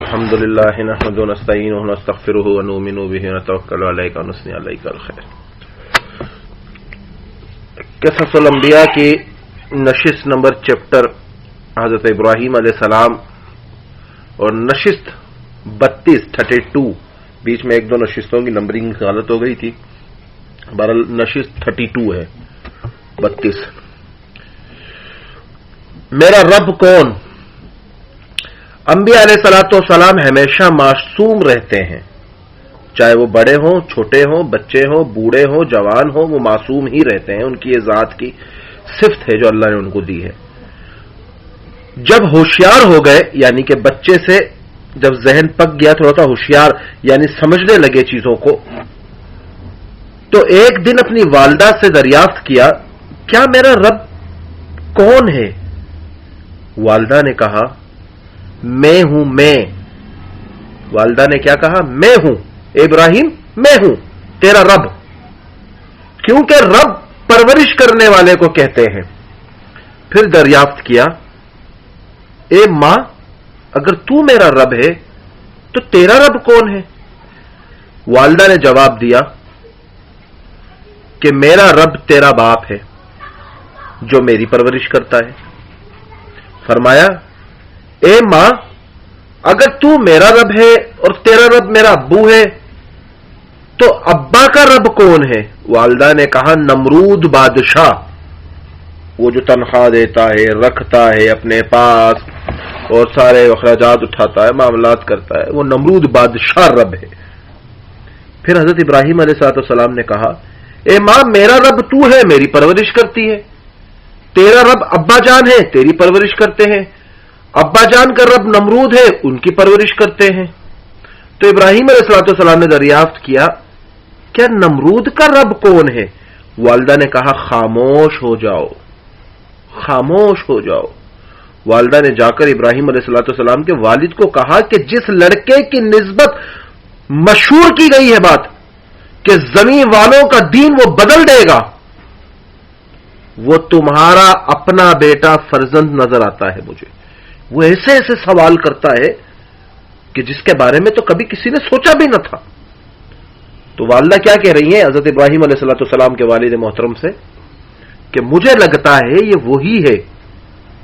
الحمدللہ نحمدہ ونستعینہ ونستغفرہ ونؤمن بہ ونتوکل علیہ ونثنی علیہ الخیر۔ قصص الانبیاء کی نشست نمبر چیپٹر حضرت ابراہیم علیہ السلام اور نشست 32 بیچ میں ایک دو نشستوں کی نمبرنگ غلط ہو گئی تھی، بہرحال نشست 32 ہے 32۔ میرا رب کون؟ انبیاء علیہ الصلوۃ والسلام ہمیشہ معصوم رہتے ہیں، چاہے وہ بڑے ہوں، چھوٹے ہوں، بچے ہوں، بوڑھے ہوں، جوان ہوں، وہ معصوم ہی رہتے ہیں۔ ان کی یہ ذات کی صفت ہے جو اللہ نے ان کو دی ہے۔ جب ہوشیار ہو گئے، یعنی کہ بچے سے جب ذہن پک گیا، تھوڑا سا ہوشیار یعنی سمجھنے لگے چیزوں کو، تو ایک دن اپنی والدہ سے دریافت کیا، کیا میرا رب کون ہے؟ والدہ نے کہا، میں ہوں میں۔ والدہ نے کیا کہا؟ میں ہوں ابراہیم، میں ہوں تیرا رب، کیونکہ رب پرورش کرنے والے کو کہتے ہیں۔ پھر دریافت کیا، اے ماں، اگر تو میرا رب ہے تو تیرا رب کون ہے؟ والدہ نے جواب دیا کہ میرا رب تیرا باپ ہے جو میری پرورش کرتا ہے۔ فرمایا، اے ماں، اگر تو میرا رب ہے اور تیرا رب میرا ابو ہے تو ابا کا رب کون ہے؟ والدہ نے کہا، نمرود بادشاہ، وہ جو تنخواہ دیتا ہے، رکھتا ہے اپنے پاس اور سارے اخراجات اٹھاتا ہے، معاملات کرتا ہے، وہ نمرود بادشاہ رب ہے۔ پھر حضرت ابراہیم علیہ السلام نے کہا، اے ماں، میرا رب تو ہے، میری پرورش کرتی ہے، تیرا رب ابا جان ہے، تیری پرورش کرتے ہیں، ابا جان کا رب نمرود ہے، ان کی پرورش کرتے ہیں۔ تو ابراہیم علیہ السلام نے دریافت کیا، کیا نمرود کا رب کون ہے؟ والدہ نے کہا، خاموش ہو جاؤ، خاموش ہو جاؤ۔ والدہ نے جا کر ابراہیم علیہ السلام کے والد کو کہا کہ جس لڑکے کی نسبت مشہور کی گئی ہے بات کہ زمین والوں کا دین وہ بدل دے گا، وہ تمہارا اپنا بیٹا فرزند نظر آتا ہے مجھے۔ وہ ایسے ایسے سوال کرتا ہے کہ جس کے بارے میں تو کبھی کسی نے سوچا بھی نہ تھا۔ تو والدہ کیا کہہ رہی ہیں حضرت ابراہیم علیہ السلام کے والد محترم سے کہ مجھے لگتا ہے یہ وہی ہے،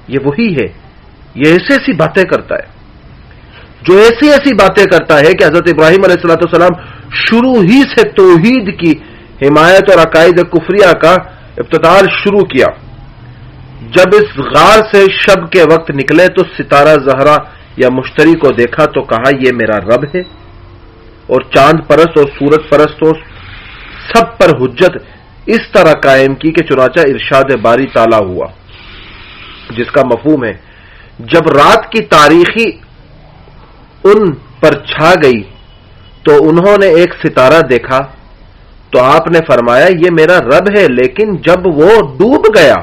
یہ وہی ہے، یہ ایسی ایسی باتیں کرتا ہے، جو ایسی ایسی باتیں کرتا ہے کہ حضرت ابراہیم علیہ السلام شروع ہی سے توحید کی حمایت اور عقائد کفریہ کا ابتدار شروع کیا۔ جب اس غار سے شب کے وقت نکلے تو ستارہ زہرا یا مشتری کو دیکھا تو کہا، یہ میرا رب ہے، اور چاند پرست اور سورج پرستوں سب پر حجت اس طرح قائم کی کہ چنانچہ ارشاد باری تعالیٰ ہوا، جس کا مفہوم ہے جب رات کی تاریخی ان پر چھا گئی تو انہوں نے ایک ستارہ دیکھا تو آپ نے فرمایا، یہ میرا رب ہے، لیکن جب وہ ڈوب گیا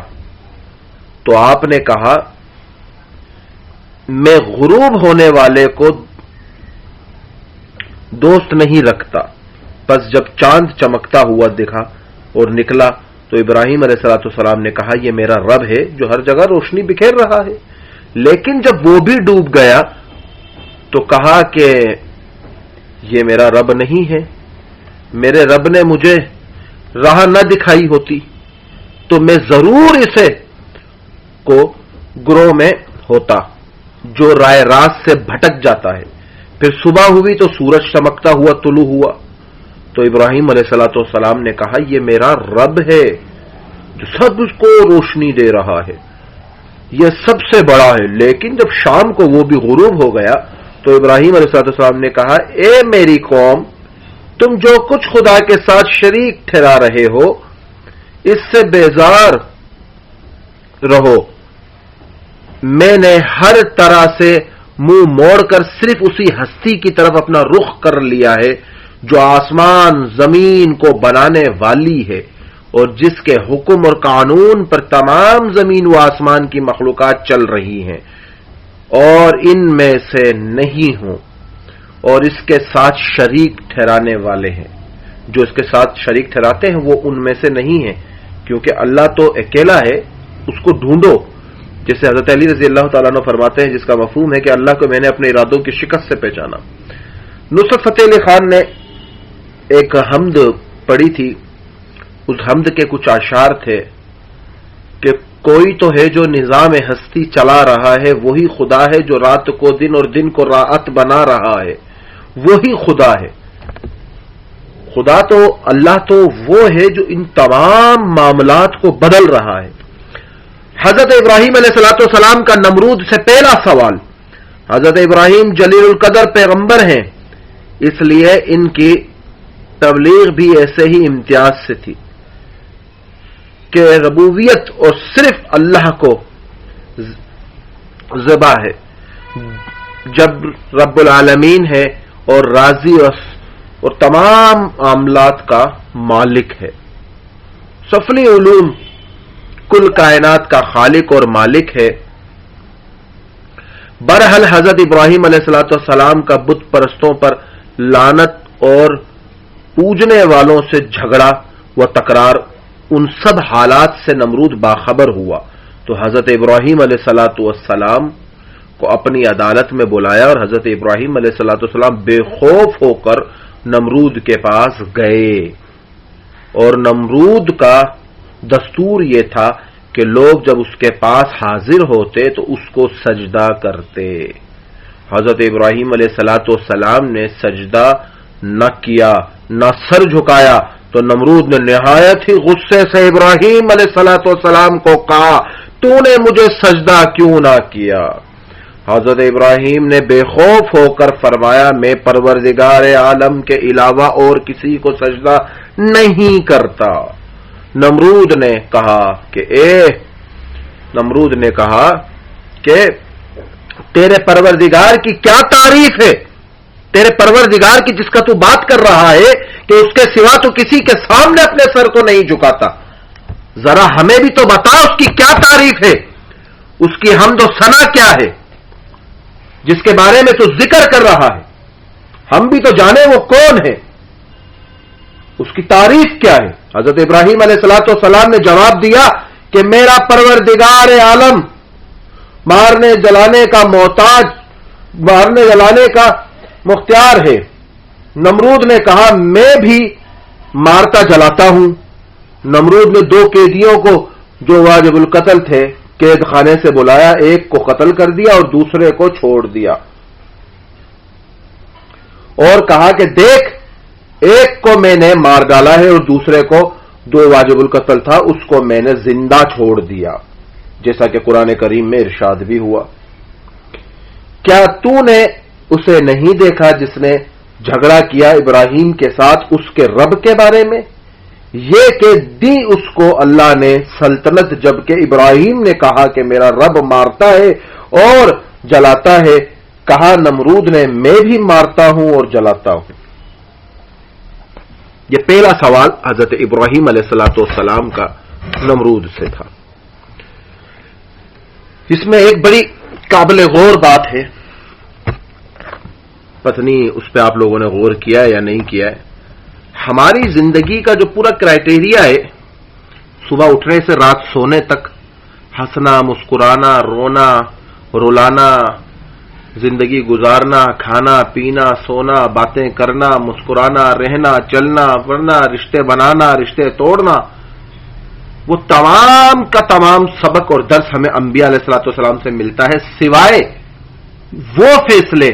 تو آپ نے کہا، میں غروب ہونے والے کو دوست نہیں رکھتا۔ پس جب چاند چمکتا ہوا دکھا اور نکلا تو ابراہیم علیہ السلام نے کہا، یہ میرا رب ہے جو ہر جگہ روشنی بکھیر رہا ہے، لیکن جب وہ بھی ڈوب گیا تو کہا کہ یہ میرا رب نہیں ہے، میرے رب نے مجھے راہ نہ دکھائی ہوتی تو میں ضرور اسے کو گروہ میں ہوتا جو رائے راست سے بھٹک جاتا ہے۔ پھر صبح ہوئی تو سورج چمکتا ہوا طلوع ہوا تو ابراہیم علیہ السلام نے کہا، یہ میرا رب ہے جو سب کو روشنی دے رہا ہے، یہ سب سے بڑا ہے۔ لیکن جب شام کو وہ بھی غروب ہو گیا تو ابراہیم علیہ السلام نے کہا، اے میری قوم، تم جو کچھ خدا کے ساتھ شریک ٹھہرا رہے ہو اس سے بیزار رہو۔ میں نے ہر طرح سے منہ موڑ کر صرف اسی ہستی کی طرف اپنا رخ کر لیا ہے جو آسمان زمین کو بنانے والی ہے اور جس کے حکم اور قانون پر تمام زمین و آسمان کی مخلوقات چل رہی ہیں، اور ان میں سے نہیں ہوں، اور اس کے ساتھ شریک ٹھہرانے والے ہیں۔ جو اس کے ساتھ شریک ٹھہراتے ہیں وہ ان میں سے نہیں ہیں، کیونکہ اللہ تو اکیلا ہے، اس کو ڈھونڈو۔ جسے حضرت علی رضی اللہ تعالیٰ عنہ فرماتے ہیں، جس کا مفہوم ہے کہ اللہ کو میں نے اپنے ارادوں کی شکست سے پہچانا۔ نصرت فتح علی خان نے ایک حمد پڑھی تھی، اس حمد کے کچھ اشعار تھے کہ کوئی تو ہے جو نظام ہستی چلا رہا ہے، وہی خدا ہے جو رات کو دن اور دن کو رات بنا رہا ہے، وہی خدا ہے۔ خدا تو اللہ تو وہ ہے جو ان تمام معاملات کو بدل رہا ہے۔ حضرت ابراہیم علیہ الصلوۃ والسلام کا نمرود سے پہلا سوال، حضرت ابراہیم جلیل القدر پیغمبر ہیں، اس لیے ان کی تبلیغ بھی ایسے ہی امتیاز سے تھی کہ ربوبیت اور صرف اللہ کو ذبح ہے، جب رب العالمین ہے اور راضی اور تمام معاملات کا مالک ہے، سفلی علوم کل کائنات کا خالق اور مالک ہے۔ برحال حضرت ابراہیم علیہ الصلوۃ والسلام کا بت پرستوں پر لعنت اور پوجنے والوں سے جھگڑا و تکرار، ان سب حالات سے نمرود باخبر ہوا تو حضرت ابراہیم علیہ الصلوۃ والسلام کو اپنی عدالت میں بلایا، اور حضرت ابراہیم علیہ الصلوۃ والسلام بے خوف ہو کر نمرود کے پاس گئے، اور نمرود کا دستور یہ تھا کہ لوگ جب اس کے پاس حاضر ہوتے تو اس کو سجدہ کرتے۔ حضرت ابراہیم علیہ الصلوۃ والسلام نے سجدہ نہ کیا، نہ سر جھکایا، تو نمرود نے نہایت ہی غصے سے ابراہیم علیہ الصلوۃ والسلام کو کہا، تو نے مجھے سجدہ کیوں نہ کیا؟ حضرت ابراہیم نے بے خوف ہو کر فرمایا، میں پروردگار عالم کے علاوہ اور کسی کو سجدہ نہیں کرتا۔ نمرود نے کہا کہ تیرے پروردگار کی کیا تعریف ہے، تیرے پروردگار کی جس کا تو بات کر رہا ہے کہ اس کے سوا تو کسی کے سامنے اپنے سر کو نہیں جھکاتا، ذرا ہمیں بھی تو بتا اس کی کیا تعریف ہے، اس کی حمد و ثنا کیا ہے جس کے بارے میں تو ذکر کر رہا ہے، ہم بھی تو جانے وہ کون ہے، اس کی تعریف کیا ہے؟ حضرت ابراہیم علیہ الصلوۃ والسلام نے جواب دیا کہ میرا پروردگار عالم مارنے جلانے کا محتاج، مارنے جلانے کا مختار ہے۔ نمرود نے کہا، میں بھی مارتا جلاتا ہوں۔ نمرود نے 2 قیدیوں کو جو واجب القتل تھے قید خانے سے بلایا، ایک کو قتل کر دیا اور دوسرے کو چھوڑ دیا، اور کہا کہ دیکھ، ایک کو میں نے مار ڈالا ہے اور دوسرے کو جو واجب القتل تھا اس کو میں نے زندہ چھوڑ دیا، جیسا کہ قرآن کریم میں ارشاد بھی ہوا۔ کیا تو نے اسے نہیں دیکھا جس نے جھگڑا کیا ابراہیم کے ساتھ اس کے رب کے بارے میں؟ یہ کہ دی اس کو اللہ نے سلطنت، جبکہ ابراہیم نے کہا کہ میرا رب مارتا ہے اور جلاتا ہے۔ کہا نمرود نے، میں بھی مارتا ہوں اور جلاتا ہوں۔ یہ پہلا سوال حضرت ابراہیم علیہ الصلوۃ والسلام کا نمرود سے تھا۔ اس میں ایک بڑی قابل غور بات ہے، پتہ نہیں اس پہ آپ لوگوں نے غور کیا ہے یا نہیں کیا ہے۔ ہماری زندگی کا جو پورا کرائٹیریا ہے، صبح اٹھنے سے رات سونے تک، ہنسنا، مسکرانا، رونا، رلانا، زندگی گزارنا، کھانا پینا، سونا، باتیں کرنا، مسکرانا، رہنا، چلنا پھرنا، رشتے بنانا، رشتے توڑنا، وہ تمام کا تمام سبق اور درس ہمیں انبیاء علیہ الصلوۃ والسلام سے ملتا ہے، سوائے وہ فیصلے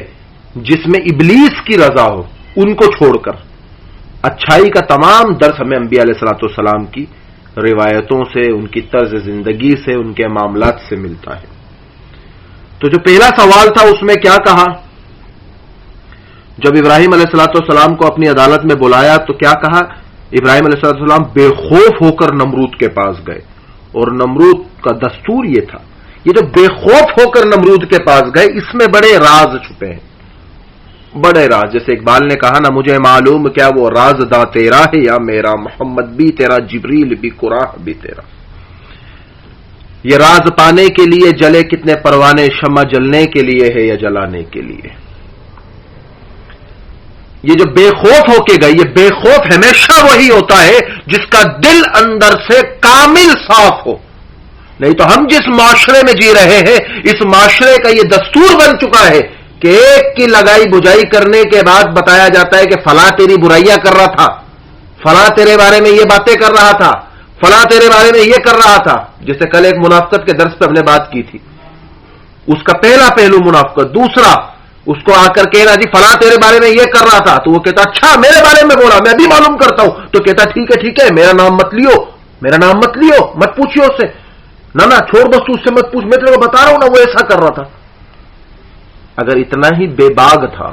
جس میں ابلیس کی رضا ہو، ان کو چھوڑ کر اچھائی کا تمام درس ہمیں انبیاء علیہ الصلوۃ والسلام کی روایتوں سے، ان کی طرز زندگی سے، ان کے معاملات سے ملتا ہے۔ تو جو پہلا سوال تھا اس میں کیا کہا؟ جب ابراہیم علیہ الصلوۃ والسلام کو اپنی عدالت میں بلایا تو کیا کہا؟ ابراہیم علیہ الصلوۃ والسلام بے خوف ہو کر نمرود کے پاس گئے، اور نمرود کا دستور یہ تھا، یہ جو بے خوف ہو کر نمرود کے پاس گئے، اس میں بڑے راز چھپے ہیں، بڑے راز۔ جیسے اقبال نے کہا نا، مجھے معلوم کیا وہ راز دا تیرا ہے یا میرا، محمد بھی تیرا، جبریل بھی، قرآن بھی تیرا۔ یہ راز پانے کے لیے جلے کتنے پروانے، شمع جلنے کے لیے ہے یا جلانے کے لیے۔ یہ جو بے خوف ہو کے گئے، یہ بے خوف ہمیشہ وہی ہوتا ہے جس کا دل اندر سے کامل صاف ہو، نہیں تو ہم جس معاشرے میں جی رہے ہیں اس معاشرے کا یہ دستور بن چکا ہے کہ ایک کی لگائی بجائی کرنے کے بعد بتایا جاتا ہے کہ فلاں تیری برائیاں کر رہا تھا، فلاں تیرے بارے میں یہ باتیں کر رہا تھا، فلاں تیرے بارے میں یہ کر رہا تھا. جسے کل ایک منافقت کے درس پہ ہم نے بات کی تھی، اس کا پہلا پہلو منافقت. دوسرا اس کو آ کر کہنا جی فلاں تیرے بارے میں یہ کر رہا تھا، تو وہ کہتا اچھا میرے بارے میں بولا، میں بھی معلوم کرتا ہوں. تو کہتا ٹھیک ہے میرا نام مت لیو، میرا نام مت لیو، مت پوچھیے اس سے، نہ چھوڑ بس تو اس سے مت پوچھ، میں تیرے کو بتا رہا ہوں نا وہ ایسا کر رہا تھا. اگر اتنا ہی بے باغ تھا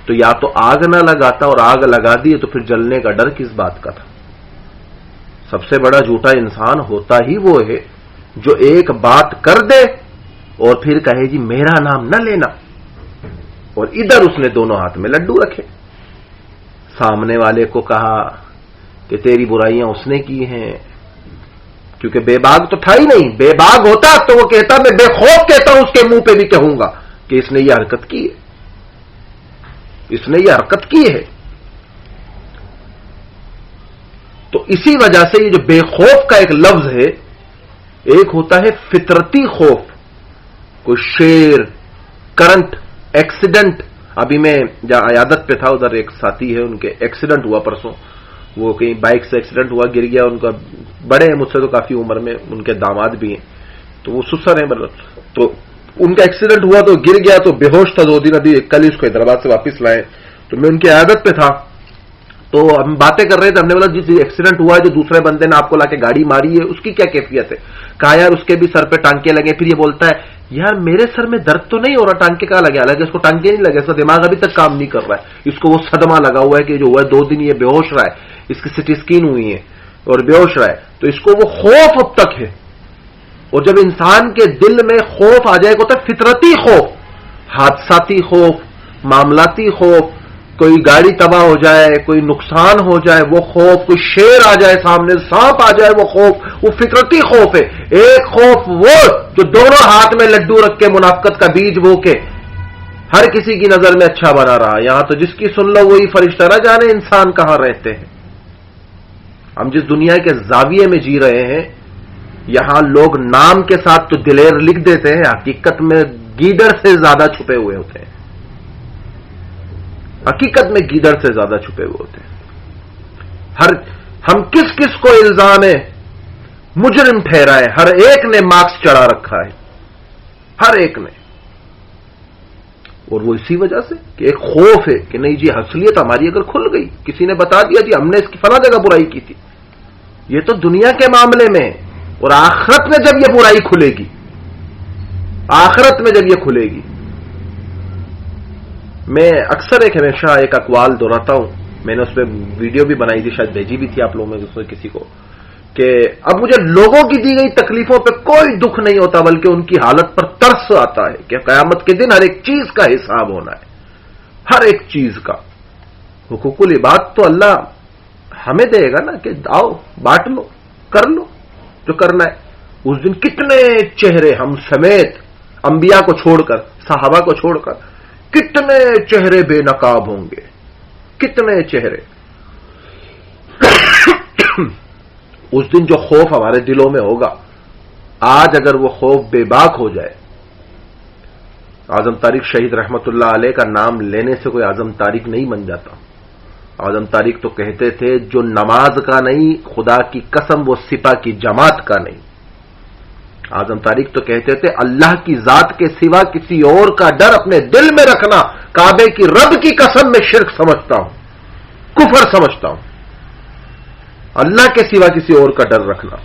تو یا تو آگ نہ لگاتا، اور آگ لگا دی تو پھر جلنے کا ڈر کس بات کا تھا. سب سے بڑا جھوٹا انسان ہوتا ہی وہ ہے جو ایک بات کر دے اور پھر کہے جی میرا نام نہ لینا، اور ادھر اس نے دونوں ہاتھ میں لڈو رکھے. سامنے والے کو کہا کہ تیری برائیاں اس نے کی ہیں، کیونکہ بے باغ تو تھا ہی نہیں. بے باغ ہوتا تو وہ کہتا میں بے خوف کہتا ہوں اس کے منہ پہ بھی کہوں گا کہ اس نے یہ حرکت کی ہے، اس نے یہ حرکت کی ہے. تو اسی وجہ سے یہ جو بے خوف کا ایک لفظ ہے، ایک ہوتا ہے فطرتی خوف، کوئی شیر، کرنٹ، ایکسیڈنٹ. ابھی میں جہاں عیادت پہ تھا ادھر ایک ساتھی ہے، ان کے ایکسیڈنٹ ہوا پرسوں، وہ کہیں بائک سے ایکسیڈنٹ ہوا، گر گیا. ان کا بڑے ہیں مجھ سے تو کافی عمر میں، ان کے داماد بھی ہیں تو وہ سسر ہیں، تو ان کا ایکسیڈنٹ ہوا تو گر گیا تو بے ہوش تھا 2 دن. ابھی کل اس کو حیدرآباد سے واپس لائے تو میں ان کی عیادت پہ تھا، تو ہم باتیں کر رہے تھے. ہم نے بولا جس ایکسیڈنٹ ہوا ہے جو دوسرے بندے نے آپ کو لا کے گاڑی ماری ہے اس کی کیا کیفیت ہے؟ کہا یار اس کے بھی سر پہ ٹانکے لگے. پھر یہ بولتا ہے یار میرے سر میں درد تو نہیں ہو رہا، ٹانکے کہاں لگے؟ حالانکہ اس کو ٹانکے نہیں لگے، اس کا دماغ ابھی تک کام نہیں کر رہا ہے، اس کو وہ صدمہ لگا ہوا ہے کہ جو ہوا ہے 2 دن یہ بے ہوش رہا ہے، اس کی سٹی اسکین ہوئی ہے اور بے ہوش رہا ہے. تو اس کو وہ خوف اب تک ہے. اور جب انسان کے دل میں خوف آ جائے گا تو فطرتی خوف، حادثاتی خوف، معاملاتی خوف، کوئی گاڑی تباہ ہو جائے، کوئی نقصان ہو جائے وہ خوف، کوئی شیر آ جائے سامنے، سانپ آ جائے وہ خوف، وہ فطرتی خوف ہے. ایک خوف وہ جو دونوں ہاتھ میں لڈو رکھ کے منافقت کا بیج بو کے ہر کسی کی نظر میں اچھا بنا رہا. یہاں تو جس کی سن لو وہی فرشتہ، نہ جانے انسان کہاں رہتے ہیں. ہم جس دنیا کے زاویے میں جی رہے ہیں یہاں لوگ نام کے ساتھ تو دلیر لکھ دیتے ہیں، حقیقت میں گیدڑ سے زیادہ چھپے ہوئے ہوتے ہیں. حقیقت میں گیدڑ سے زیادہ چھپے ہوئے ہوتے ہیں. ہم کس کس کو الزام مجرم ٹھہرائے، ہر ایک نے مارکس چڑھا رکھا ہے، ہر ایک نے. اور وہ اسی وجہ سے کہ ایک خوف ہے کہ نہیں جی اصلیت ہماری اگر کھل گئی، کسی نے بتا دیا جی ہم نے اس کی فلاں جگہ برائی کی تھی. یہ تو دنیا کے معاملے میں، اور آخرت میں جب یہ برائی کھلے گی، آخرت میں جب یہ کھلے گی. میں اکثر ہمیشہ ایک اقوال دہراتا ہوں، میں نے اس پہ ویڈیو بھی بنائی تھی، شاید بھیجی بھی تھی آپ لوگوں میں کسی کو، کہ اب مجھے لوگوں کی دی گئی تکلیفوں پہ کوئی دکھ نہیں ہوتا بلکہ ان کی حالت پر ترس آتا ہے کہ قیامت کے دن ہر ایک چیز کا حساب ہونا ہے، ہر ایک چیز کا. حقوق العباد تو اللہ ہمیں دے گا نا کہ آؤ بانٹ لو، کر لو جو کرنا ہے. اس دن کتنے چہرے ہم سمیت، انبیاء کو چھوڑ کر، صحابہ کو چھوڑ کر، کتنے چہرے بے نقاب ہوں گے، کتنے چہرے. اس دن جو خوف ہمارے دلوں میں ہوگا، آج اگر وہ خوف بے باک ہو جائے. اعظم طارق شہید رحمت اللہ علیہ کا نام لینے سے کوئی اعظم طارق نہیں بن جاتا. اعظم طارق تو کہتے تھے جو نماز کا نہیں، خدا کی قسم وہ سپاہ کی جماعت کا نہیں. اعظم طارق تو کہتے تھے اللہ کی ذات کے سوا کسی اور کا ڈر اپنے دل میں رکھنا کعبے کی رب کی قسم میں شرک سمجھتا ہوں، کفر سمجھتا ہوں. اللہ کے سوا کسی اور کا ڈر رکھنا.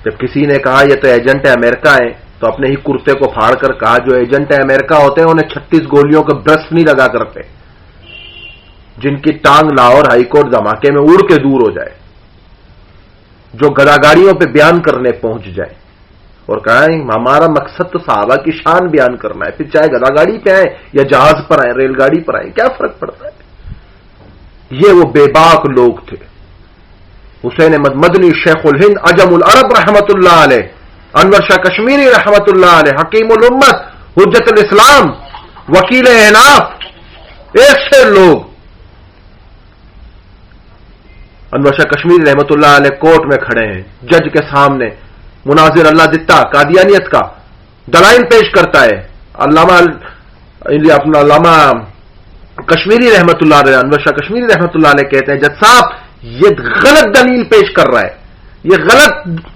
جب کسی نے کہا یہ تو ایجنٹ امریکہ ہیں تو اپنے ہی کرتے کو پھاڑ کر کہا جو ایجنٹ امریکہ ہوتے ہیں انہیں 36 گولیوں کا برس نہیں لگا کرتے، جن کی ٹانگ لاہور ہائی کورٹ دھماکے میں اڑ کے دور ہو جائے، جو گداگاڑیوں پہ بیان کرنے پہنچ جائے. اور کہا ہمارا مقصد تو صحابہ کی شان بیان کرنا ہے، پھر چاہے گداگاڑی پہ آئے یا جہاز پر آئے، ریل گاڑی پر آئے، کیا فرق پڑتا ہے. یہ وہ بے باک لوگ تھے. حسین احمد مدنی شیخ الہند عجم العرب رحمت اللہ علیہ، انور شاہ کشمیری رحمت اللہ علیہ، حکیم الامت، حجت الاسلام، وکیل اناف، ایسے لوگ. انور شاہ کشمیری رحمت اللہ علیہ کورٹ میں کھڑے ہیں جج کے سامنے، مناظر اللہ دتا قادیانیت کا دلائل پیش کرتا ہے. اپنا علامہ کشمیری رحمت اللہ علیہ, انور شاہ کشمیری رحمت اللہ علیہ کہتے ہیں جج صاحب یہ غلط دلیل پیش کر رہا ہے, یہ غلط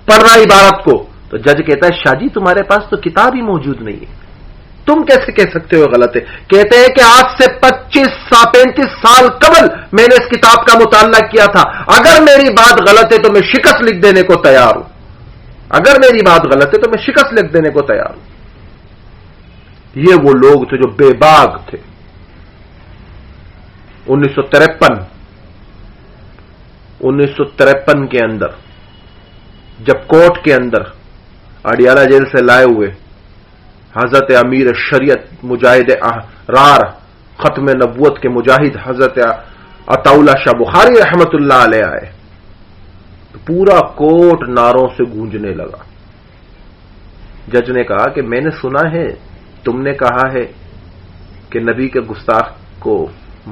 پڑھ رہا ہے عبارت کو. تو جج کہتا ہے شاہ جی تمہارے پاس تو کتاب ہی موجود نہیں ہے, تم کیسے کہہ سکتے ہو غلط ہے؟ کہتے ہیں کہ آج سے 35 سال قبل میں نے اس کتاب کا مطالعہ کیا تھا, اگر میری بات غلط ہے تو میں شکست لکھ دینے کو تیار ہوں, اگر میری بات غلط ہے تو میں شکست لکھ دینے کو تیار ہوں. یہ وہ لوگ تھے جو بے باک تھے. 1953 کے اندر جب کوٹ کے اندر اڈیالہ جیل سے لائے ہوئے حضرت امیر شریعت مجاہد احرار ختم نبوت کے مجاہد حضرت عطا اللہ شاہ بخاری رحمت اللہ علیہ آئے تو پورا کوٹ نعروں سے گونجنے لگا. جج نے کہا کہ میں نے سنا ہے تم نے کہا ہے کہ نبی کے گستاخ کو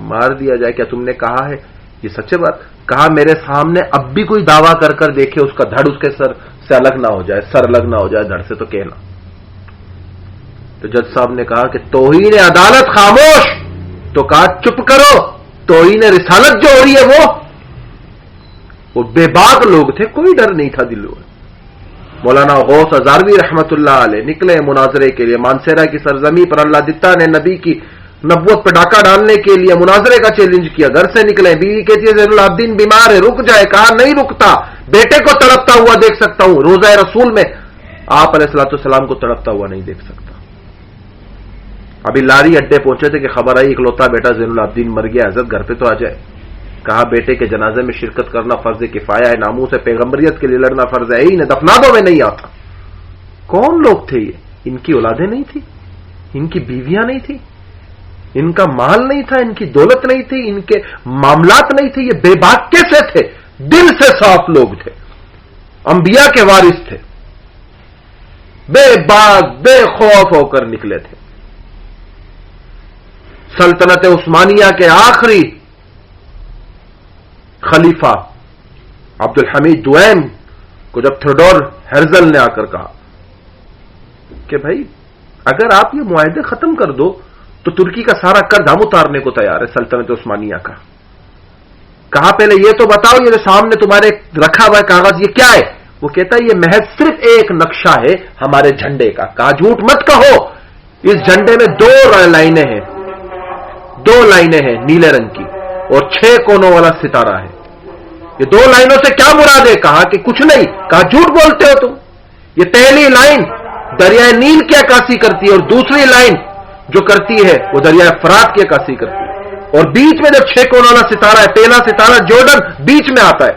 مار دیا جائے, کیا تم نے کہا ہے؟ یہ سچ بات. کہا میرے سامنے اب بھی کوئی دعویٰ کر دیکھے اس کا دھڑ اس کے سر سے الگ نہ ہو جائے, سر الگ نہ ہو جائے دھڑ سے, تو کہنا. تو جج صاحب نے کہا کہ توہین عدالت خاموش, تو کہا چپ کرو, توہین رسالت جو ہو رہی ہے وہ بے باک لوگ تھے, کوئی ڈر نہیں تھا دلوں میں. مولانا غوث ہزاروی رحمت اللہ علیہ نکلے مناظرے کے لیے, مانسیرا کی سرزمین پر اللہ دتا نے نبی کی نبوت پہ ڈاکہ ڈالنے کے لیے مناظرے کا چیلنج کیا. گھر سے نکلے, بیوی کہتی ہے زین العابدین بیمار ہے رک جائے, کہا نہیں رکتا, بیٹے کو تڑپتا ہوا دیکھ سکتا ہوں, روزہ رسول میں آپ علیہ الصلوۃ والسلام کو تڑپتا ہوا نہیں دیکھ سکتا. ابھی لاری اڈے پہنچے تھے کہ خبر آئی اکلوتا بیٹا زین العابدین مر گیا, حضرت گھر پہ تو آ جائے. کہا بیٹے کے جنازے میں شرکت کرنا فرض کفایہ ہے, ناموس سے پیغمبریت کے لیے لڑنا فرض ہے, انہیں دفنا دو, میں نہیں آتا. کون لوگ تھے یہ؟ ان کی اولادیں نہیں تھی, ان کی بیویاں نہیں تھی, ان کا مال نہیں تھا, ان کی دولت نہیں تھی, ان کے معاملات نہیں تھے. یہ بے باک کیسے تھے؟ دل سے صاف لوگ تھے, انبیاء کے وارث تھے, بے باک بے خوف ہو کر نکلے تھے. سلطنت عثمانیہ کے آخری خلیفہ عبد الحمید دوئم کو جب تھیوڈور ہرزل نے آ کر کہا کہ بھائی اگر آپ یہ معاہدے ختم کر دو تو ترکی کا سارا قرض ہم اتارنے کو تیار ہے سلطنت عثمانیہ کا. کہا پہلے یہ تو بتاؤ یہ جو سامنے تمہارے رکھا ہوا ہے کاغذ یہ کیا ہے؟ وہ کہتا ہے یہ محض صرف ایک نقشہ ہے ہمارے جھنڈے کا. کہا جھوٹ مت کہو, اس جھنڈے میں 2 لائنیں ہیں, 2 لائنیں ہیں نیلے رنگ کی اور 6 کونوں والا ستارہ ہے. یہ 2 لائنوں سے کیا مراد ہے؟ کہا کہ کچھ نہیں. کہا جھوٹ بولتے ہو تم. یہ پہلی لائن دریائے نیل کی عکاسی کرتی ہے اور دوسری لائن جو کرتی ہے وہ دریائے فرات کی عکاسی کرتی ہے. اور بیچ میں جب 6 کونوں والا ستارہ ہے, پہلا ستارہ جارڈن بیچ میں آتا ہے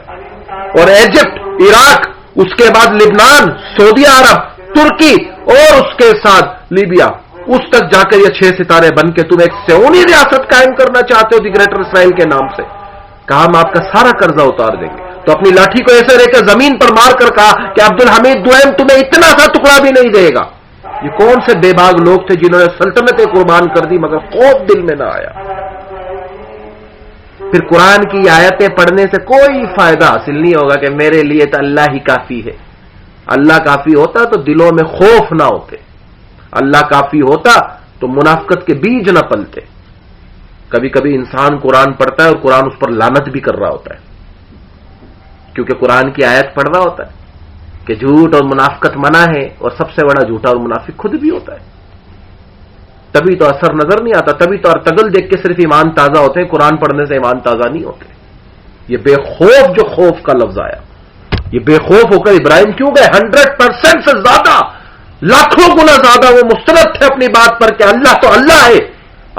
اور ایجپٹ, عراق, اس کے بعد لبنان, سعودی عرب, ترکی اور اس کے ساتھ لیبیا, اس تک جا کر یہ 6 ستارے بن کے تم ایک سیونی ریاست قائم کرنا چاہتے ہو دی گریٹر اسرائیل کے نام سے. کہا ہم آپ کا سارا قرضہ اتار دیں گے. تو اپنی لاٹھی کو ایسے رہ کے زمین پر مار کر کہا کہ عبد الحمید دوئم تمہیں اتنا سا ٹکڑا بھی نہیں دے گا. یہ کون سے بے باک لوگ تھے جنہوں نے سلطنتیں قربان کر دی مگر خوف دل میں نہ آیا. پھر قرآن کی آیتیں پڑھنے سے کوئی فائدہ حاصل نہیں ہوگا کہ میرے لیے تو اللہ ہی کافی ہے. اللہ کافی ہوتا تو دلوں میں خوف نہ ہوتے, اللہ کافی ہوتا تو منافقت کے بیج نہ پلتے. کبھی کبھی انسان قرآن پڑھتا ہے اور قرآن اس پر لعنت بھی کر رہا ہوتا ہے کیونکہ قرآن کی آیت پڑھ رہا ہوتا ہے کہ جھوٹ اور منافقت منع ہے اور سب سے بڑا جھوٹا اور منافق خود بھی ہوتا ہے. تبھی تو اثر نظر نہیں آتا, تبھی تو ارتگل دیکھ کے صرف ایمان تازہ ہوتے ہیں, قرآن پڑھنے سے ایمان تازہ نہیں ہوتے. یہ بے خوف جو خوف کا لفظ آیا, یہ بے خوف ہو کر ابراہیم کیوں گئے؟ 100% سے زیادہ, لاکھوں گنا زیادہ وہ مستند تھے اپنی بات پر کہ اللہ تو اللہ ہے,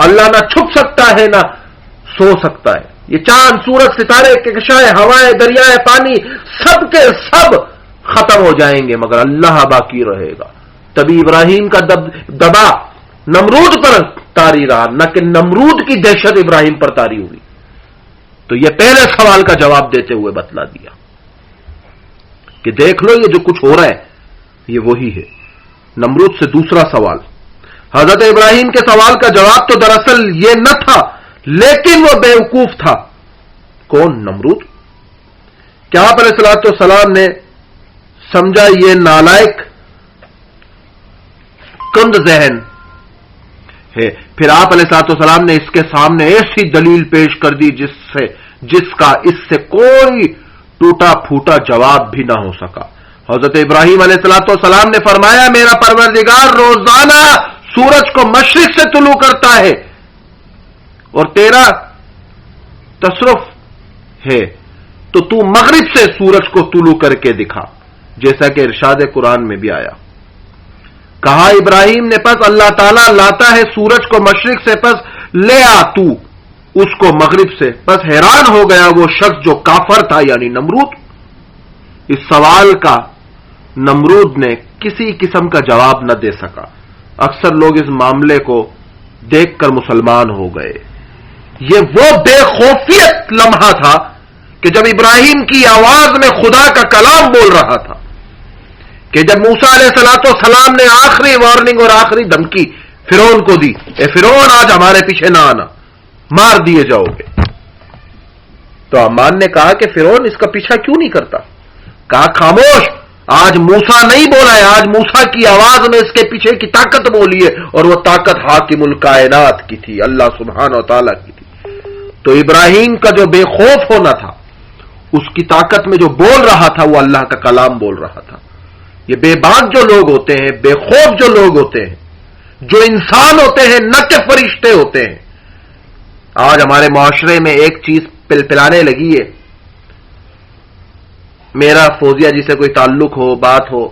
اللہ نہ چھپ سکتا ہے نہ سو سکتا ہے. یہ چاند, سورج, ستارے, کشائیں, ہوائیں, دریائے, پانی سب کے سب ختم ہو جائیں گے مگر اللہ باقی رہے گا. تبھی ابراہیم کا دبا نمرود پر طاری رہا, نہ کہ نمرود کی دہشت ابراہیم پر طاری ہوئی. تو یہ پہلے سوال کا جواب دیتے ہوئے بتلا دیا کہ دیکھ لو یہ جو کچھ ہو رہا ہے یہ وہی ہے. نمرود سے دوسرا سوال, حضرت ابراہیم کے سوال کا جواب تو دراصل یہ نہ تھا لیکن وہ بیوقوف تھا. کون؟ نمرود. کیا آپ علیہ الصلوۃ والسلام نے سمجھا یہ نالائق کند ذہن ہے. پھر آپ علیہ الصلوۃ والسلام نے اس کے سامنے ایسی دلیل پیش کر دی جس کا اس سے کوئی ٹوٹا پھوٹا جواب بھی نہ ہو سکا. حضرت ابراہیم علیہ الصلوۃ والسلام نے فرمایا میرا پروردگار روزانہ سورج کو مشرق سے طلوع کرتا ہے اور تیرا تصرف ہے تو مغرب سے سورج کو طلوع کر کے دکھا، جیسا کہ ارشاد قرآن میں بھی آیا. کہا ابراہیم نے پس اللہ تعالیٰ لاتا ہے سورج کو مشرق سے، پس لے آ تو اس کو مغرب سے. پس حیران ہو گیا وہ شخص جو کافر تھا یعنی نمرود. اس سوال کا نمرود نے کسی قسم کا جواب نہ دے سکا. اکثر لوگ اس معاملے کو دیکھ کر مسلمان ہو گئے. یہ وہ بے خوفیت لمحہ تھا کہ جب ابراہیم کی آواز میں خدا کا کلام بول رہا تھا، کہ جب موسیٰ علیہ الصلوۃ والسلام نے آخری وارننگ اور آخری دھمکی فرعون کو دی، اے فرعون آج ہمارے پیچھے نہ آنا، مار دیے جاؤ گے. تو امان نے کہا کہ فرعون اس کا پیچھا کیوں نہیں کرتا؟ کہا خاموش، آج موسیٰ نہیں بولا ہے، آج موسیٰ کی آواز میں اس کے پیچھے کی طاقت بولی ہے، اور وہ طاقت حاکم الکائنات کی تھی، اللہ سبحانہ و تعالیٰ کی تھی. تو ابراہیم کا جو بے خوف ہونا تھا، اس کی طاقت میں جو بول رہا تھا وہ اللہ کا کلام بول رہا تھا. یہ بے باک جو لوگ ہوتے ہیں، بے خوف جو لوگ ہوتے ہیں، جو انسان ہوتے ہیں نہ کہ فرشتے ہوتے ہیں. آج ہمارے معاشرے میں ایک چیز پلانے لگی ہے. میرا فوزیہ جی سے کوئی تعلق ہو، بات ہو،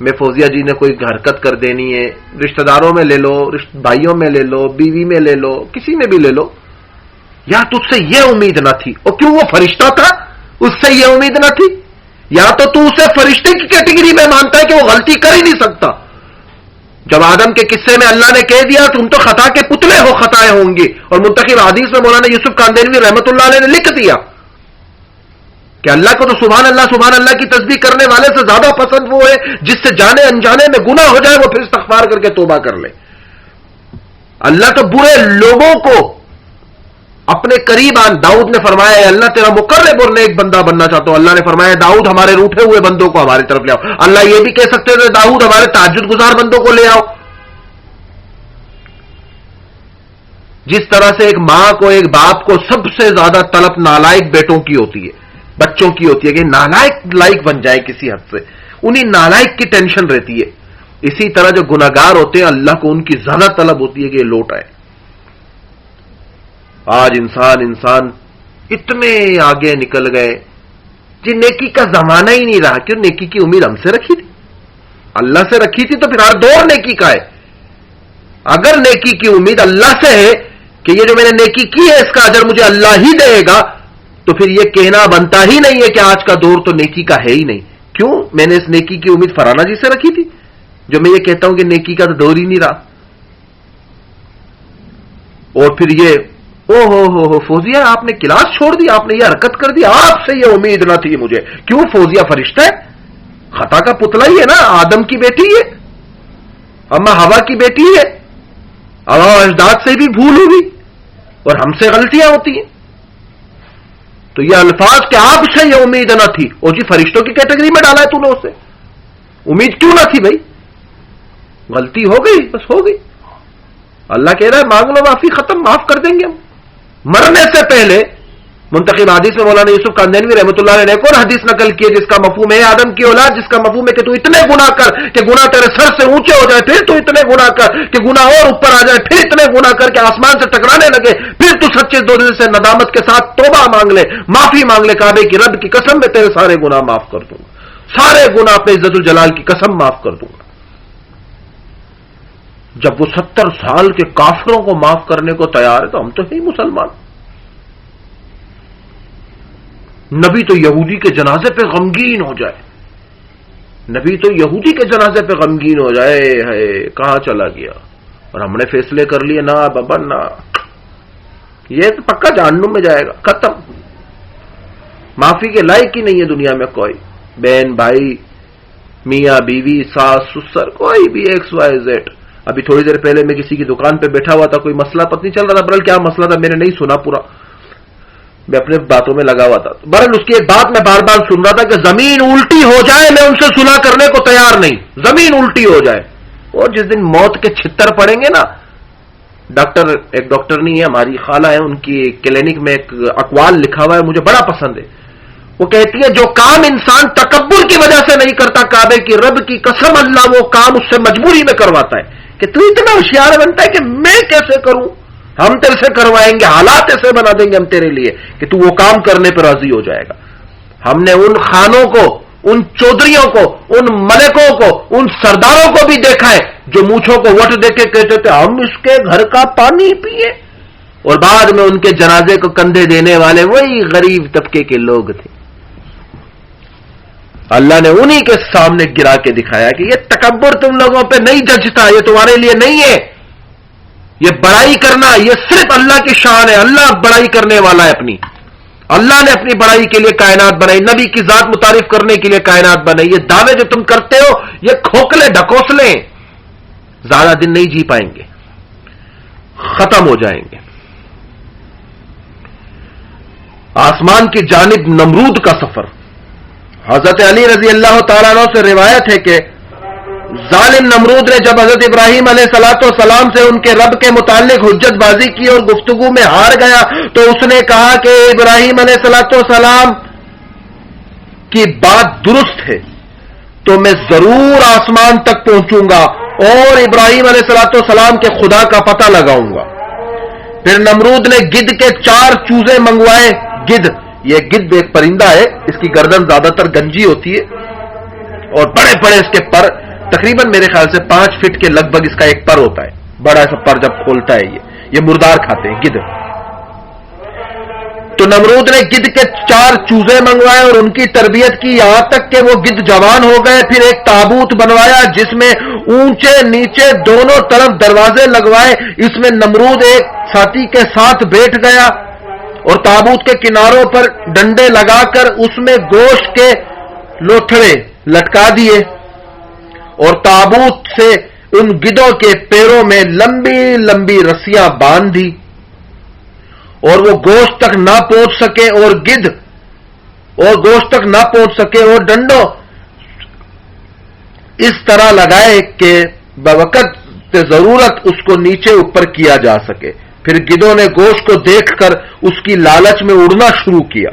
میں فوزیہ جی نے کوئی حرکت کر دینی ہے، رشتہ داروں میں لے لو، بھائیوں میں لے لو، بیوی میں لے لو، کسی میں بھی لے لو، یا تجھ سے یہ امید نہ تھی. اور کیوں؟ وہ فرشتہ تھا، اس سے یہ امید نہ تھی. یا تو اسے فرشتے کی کیٹیگری میں مانتا ہے کہ وہ غلطی کر ہی نہیں سکتا. جب آدم کے قصے میں اللہ نے کہہ دیا تم تو خطا کے پتلے ہو، خطائیں ہوں گی، اور منتخب حدیث میں مولانا یوسف کاندینوی رحمۃ اللہ علیہ نے لکھ دیا کہ اللہ کو تو سبحان اللہ کی تسبیح کرنے والے سے زیادہ پسند وہ ہے جس سے جانے انجانے میں گناہ ہو جائے وہ پھر استغفار کر کے توبہ کر لے. اللہ تو برے لوگوں کو اپنے قریب داؤد نے فرمایا اللہ تیرا مقرب اور نیک بندہ بننا چاہتا ہوں. اللہ نے فرمایا داؤد ہمارے روٹھے ہوئے بندوں کو ہماری طرف لے آؤ. اللہ یہ بھی کہہ سکتے تھے داؤد ہمارے تہجد گزار بندوں کو لے آؤ. جس طرح سے ایک ماں کو، ایک باپ کو سب سے زیادہ طلب نالائق بیٹوں کی ہوتی ہے، بچوں کی ہوتی ہے کہ نالائق لائق بن جائے کسی حد سے، انہیں نالائق کی ٹینشن رہتی ہے. اسی طرح جو گناہگار ہوتے ہیں اللہ کو ان کی زیادہ طلب ہوتی ہے کہ یہ لوٹ آئے. آج انسان اتنے آگے نکل گئے جی نیکی کا زمانہ ہی نہیں رہا. کیوں؟ نیکی کی امید ہم سے رکھی تھی، اللہ سے رکھی تھی، تو پھر ہر دور نیکی کا ہے. اگر نیکی کی امید اللہ سے ہے کہ یہ جو میں نے نیکی کی ہے اس کا اجر مجھے اللہ ہی دے گا، تو پھر یہ کہنا بنتا ہی نہیں ہے کہ آج کا دور تو نیکی کا ہے ہی نہیں. کیوں؟ میں نے اس نیکی کی امید فرانا جی سے رکھی تھی، جو میں یہ کہتا ہوں کہ نیکی کا تو دور ہی نہیں رہا. اور پھر یہ او ہو فوزیہ آپ نے کلاس چھوڑ دی، آپ نے یہ حرکت کر دی، آپ سے یہ امید نہ تھی مجھے. کیوں؟ فوزیہ فرشتہ ہے، خطا کا پتلا ہی ہے نا، آدم کی بیٹی ہے، اما ہوا کی بیٹی ہے، آبا اجداد سے بھی بھول ہوگی اور ہم سے غلطیاں ہوتی ہیں. تو یہ الفاظ کہ آپ سے یہ امید نہ تھی، اور جی فرشتوں کی کیٹیگری میں ڈالا ہے تو نے اسے. امید کیوں نہ تھی بھائی؟ غلطی ہو گئی، بس ہو گئی. اللہ کہہ رہا ہے مانگ لو معافی، ختم، معاف کر دیں گے ہم. مرنے سے پہلے منتخب حدیث میں مولانا یوسف کاندینوی رحمۃ اللہ علیہ نے ایک اور حدیث نقل کی ہے جس کا مفہوم ہے آدم کی اولاد، جس کا مفہوم ہے کہ تو اتنے گناہ کر کہ گناہ تیرے سر سے اونچے ہو جائے، پھر تو اتنے گناہ کر کہ گناہ اور اوپر آ جائے، پھر اتنے گناہ کر کے آسمان سے ٹکرانے لگے، پھر تو سچے دل سے ندامت کے ساتھ توبہ مانگ لے، معافی مانگ لے. کعبے کی رب کی قسم میں تیرے سارے گناہ معاف کر دوں گا، سارے گناہ اپنے عزت الجلال کی قسم معاف کر دوں گا. جب وہ 70 سال کے کافروں کو معاف کرنے کو تیار ہے تو ہم تو ہیں مسلمان. نبی تو یہودی کے جنازے پہ غمگین ہو جائے، نبی تو یہودی کے جنازے پہ غمگین ہو جائے، ہے کہاں چلا گیا. اور ہم نے فیصلے کر لیے نہ بابا نہ، یہ تو پکا جہنم میں جائے گا، ختم. معافی کے لائق ہی نہیں ہے دنیا میں کوئی، بہن بھائی، میاں بیوی، ساس سسر، کوئی بھی ایکس وائی زیڈ. ابھی تھوڑی دیر پہلے میں کسی کی دکان پہ بیٹھا ہوا تھا، کوئی مسئلہ پتہ نہیں چل رہا تھا، برل کیا مسئلہ تھا میں نے نہیں سنا پورا. میں اپنے باتوں میں لگا ہوا تھا. بہرحال اس کی ایک بات میں بار بار سن رہا تھا کہ زمین الٹی ہو جائے میں ان سے صلح کرنے کو تیار نہیں. زمین الٹی ہو جائے. اور جس دن موت کے چھتر پڑیں گے نا، ایک ڈاکٹر نہیں ہے، ہماری خالہ ہے، ان کی کلینک میں ایک اقوال لکھا ہوا ہے، مجھے بڑا پسند ہے. وہ کہتی ہے جو کام انسان تکبر کی وجہ سے نہیں کرتا، کعبے کی رب کی قسم اللہ وہ کام اس سے مجبوری میں کرواتا ہے. کہ تو اتنا ہوشیار بنتا ہے کہ میں کیسے کروں، ہم تیرے سے کروائیں گے، حالات ایسے بنا دیں گے ہم تیرے لیے کہ تو وہ کام کرنے پہ راضی ہو جائے گا. ہم نے ان خانوں کو، ان چودھریوں کو، ان ملکوں کو، ان سرداروں کو بھی دیکھا ہے جو مونچھوں کو وٹ دے کے کہتے تھے ہم اس کے گھر کا پانی پیے، اور بعد میں ان کے جنازے کو کندھے دینے والے وہی غریب طبقے کے لوگ تھے. اللہ نے انہی کے سامنے گرا کے دکھایا کہ یہ تکبر تم لوگوں پہ نہیں جچتا، یہ تمہارے لیے نہیں ہے. یہ بڑائی کرنا یہ صرف اللہ کی شان ہے. اللہ بڑائی کرنے والا ہے اپنی. اللہ نے اپنی بڑائی کے لیے کائنات بنائی، نبی کی ذات متعارف کرنے کے لیے کائنات بنائی. یہ دعوے جو تم کرتے ہو یہ کھوکھلے ڈھکوسلے زیادہ دن نہیں جی پائیں گے، ختم ہو جائیں گے. آسمان کی جانب نمرود کا سفر. حضرت علی رضی اللہ تعالیٰ عنہ سے روایت ہے کہ ظالم نمرود نے جب حضرت ابراہیم علیہ الصلوۃ والسلام سے ان کے رب کے متعلق حجت بازی کی اور گفتگو میں ہار گیا تو اس نے کہا کہ ابراہیم علیہ الصلوۃ والسلام کی بات درست ہے تو میں ضرور آسمان تک پہنچوں گا اور ابراہیم علیہ الصلوۃ والسلام کے خدا کا پتہ لگاؤں گا. پھر نمرود نے گدھ کے 4 چوزے منگوائے. گدھ، یہ گدھ ایک پرندہ ہے، اس کی گردن زیادہ تر گنجی ہوتی ہے اور بڑے بڑے اس کے پر، تقریباً میرے خیال سے 5 فٹ کے لگ بھگ اس کا ایک پر ہوتا ہے. بڑا ایسا پر جب کھولتا ہے یہ مردار کھاتے ہیں گدھ. تو نمرود نے گدھ کے 4 چوزے منگوائے اور ان کی تربیت کی یہاں تک کہ وہ گدھ جوان ہو گئے. پھر ایک تابوت بنوایا جس میں اونچے نیچے دونوں طرف دروازے لگوائے. اس میں نمرود ایک ساتھی کے ساتھ بیٹھ گیا اور تابوت کے کناروں پر ڈنڈے لگا کر اس میں گوشت کے لوتھڑے لٹکا دیے اور تابوت سے ان گدھوں کے پیروں میں لمبی لمبی رسیاں باندھ دی اور وہ گوشت تک نہ پہنچ سکے اور گوشت تک نہ پہنچ سکے اور ڈنڈوں اس طرح لگائے کہ بوقت ضرورت اس کو نیچے اوپر کیا جا سکے. پھر گدھوں نے گوشت کو دیکھ کر اس کی لالچ میں اڑنا شروع کیا.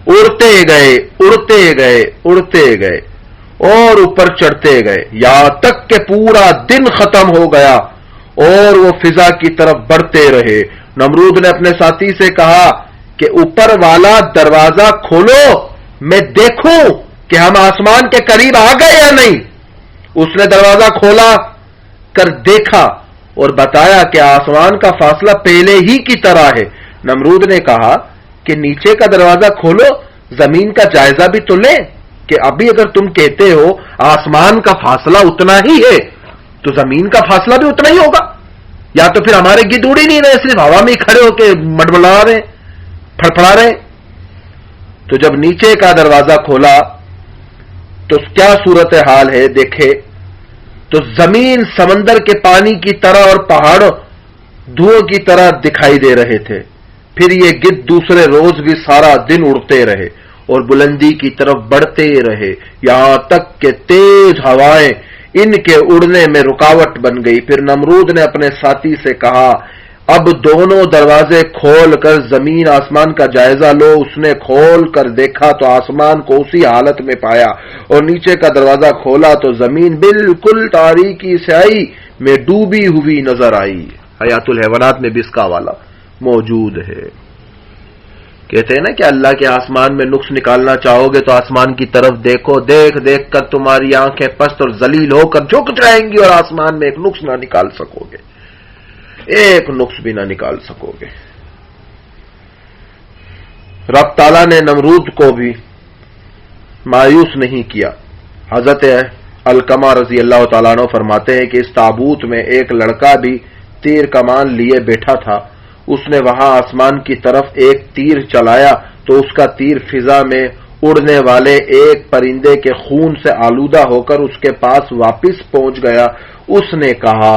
اڑتے گئے اڑتے گئے اڑتے گئے اور اوپر چڑھتے گئے یہاں تک کہ پورا دن ختم ہو گیا اور وہ فضا کی طرف بڑھتے رہے. نمرود نے اپنے ساتھی سے کہا کہ اوپر والا دروازہ کھولو، میں دیکھوں کہ ہم آسمان کے قریب آ گئے یا نہیں. اس نے دروازہ کھولا کر دیکھا اور بتایا کہ آسمان کا فاصلہ پہلے ہی کی طرح ہے. نمرود نے کہا کہ نیچے کا دروازہ کھولو، زمین کا جائزہ بھی تو لیں کہ ابھی اگر تم کہتے ہو آسمان کا فاصلہ اتنا ہی ہے تو زمین کا فاصلہ بھی اتنا ہی ہوگا، یا تو پھر ہمارے گدھ اڑ ہی نہیں رہے، صرف ہوا میں کھڑے ہو کے مڑمڑا رہے، پھڑپڑا رہے. تو جب نیچے کا دروازہ کھولا تو کیا صورتحال ہے دیکھے تو زمین سمندر کے پانی کی طرح اور پہاڑوں دھوؤں کی طرح دکھائی دے رہے تھے. پھر یہ گدھ دوسرے روز بھی سارا دن اڑتے رہے اور بلندی کی طرف بڑھتے رہے یہاں تک کہ تیز ہوائیں ان کے اڑنے میں رکاوٹ بن گئی. پھر نمرود نے اپنے ساتھی سے کہا اب دونوں دروازے کھول کر زمین آسمان کا جائزہ لو. اس نے کھول کر دیکھا تو آسمان کو اسی حالت میں پایا اور نیچے کا دروازہ کھولا تو زمین بالکل تاریکی سیاہی میں ڈوبی ہوئی نظر آئی. حیات الحیوانات میں بھی اس کا حوالہ موجود ہے. کہتے ہیں نا کہ اللہ کے آسمان میں نقص نکالنا چاہو گے تو آسمان کی طرف دیکھو، دیکھ دیکھ کر تمہاری آنکھیں پست اور ذلیل ہو کر جھک جائیں گی اور آسمان میں ایک نقص نہ نکال سکو گے، ایک نقص بھی نہ نکال سکو گے. رب تعالیٰ نے نمرود کو بھی مایوس نہیں کیا. حضرت علقمہ رضی اللہ تعالیٰ عنہ فرماتے ہیں کہ اس تابوت میں ایک لڑکا بھی تیر کمان لیے بیٹھا تھا. اس نے وہاں آسمان کی طرف ایک تیر چلایا تو اس کا تیر فضا میں اڑنے والے ایک پرندے کے خون سے آلودہ ہو کر اس کے پاس واپس پہنچ گیا. اس نے کہا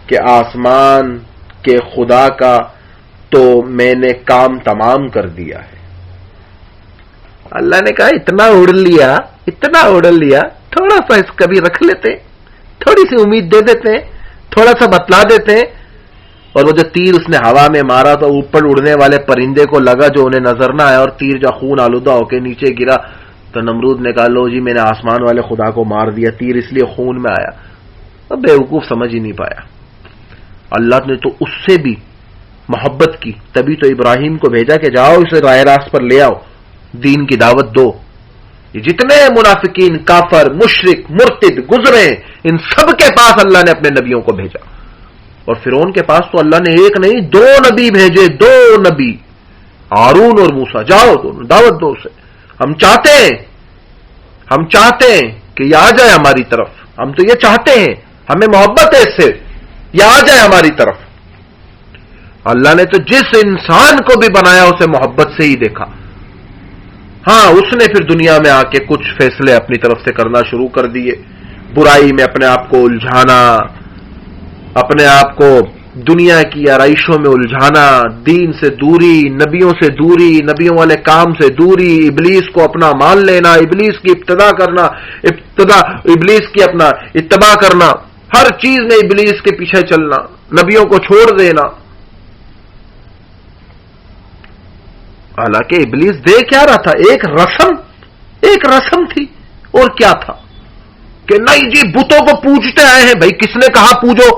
کہ آسمان کے خدا کا تو میں نے کام تمام کر دیا ہے۔ اللہ نے کہا اتنا اڑ لیا، تھوڑا سا اس کا بھی رکھ لیتے، تھوڑی سی امید دے دیتے ہیں، تھوڑا سا بتلا دیتے ہیں۔ اور وہ جو تیر اس نے ہوا میں مارا تو اوپر اڑنے والے پرندے کو لگا جو انہیں نظر نہ آیا، اور تیر جو خون آلودہ ہو کے نیچے گرا، تو نمرود نے کہا لو جی میں نے آسمان والے خدا کو مار دیا، تیر اس لیے خون میں آیا۔ اب بیوقوف سمجھ ہی نہیں پایا۔ اللہ نے تو اس سے بھی محبت کی، تبھی تو ابراہیم کو بھیجا کہ جاؤ اسے راہ راست پر لے آؤ، دین کی دعوت دو۔ یہ جتنے منافقین، کافر، مشرک، مرتد گزرے، ان سب کے پاس اللہ نے اپنے نبیوں کو بھیجا۔ اور فرعون کے پاس تو اللہ نے ایک نہیں 2 نبی بھیجے، 2 نبی، ہارون اور موسیٰ، جاؤ دونوں دعوت دو اسے۔ ہم چاہتے ہیں کہ یہ آ جائے ہماری طرف، ہم تو یہ چاہتے ہیں، ہمیں محبت ہے اس سے، یہ آ جائے ہماری طرف۔ اللہ نے تو جس انسان کو بھی بنایا اسے محبت سے ہی دیکھا۔ ہاں اس نے پھر دنیا میں آ کے کچھ فیصلے اپنی طرف سے کرنا شروع کر دیے، برائی میں اپنے آپ کو الجھانا، اپنے آپ کو دنیا کی آرائشوں میں الجھانا، دین سے دوری، نبیوں سے دوری، نبیوں والے کام سے دوری، ابلیس کو اپنا مان لینا، ابلیس کی ابلیس کی اپنا اتباع کرنا، ہر چیز میں ابلیس کے پیچھے چلنا، نبیوں کو چھوڑ دینا۔ حالانکہ ابلیس دے کیا رہا تھا؟ ایک رسم تھی، اور کیا تھا کہ نہیں جی بتوں کو پوجتے آئے ہیں، بھائی کس نے کہا پوجو؟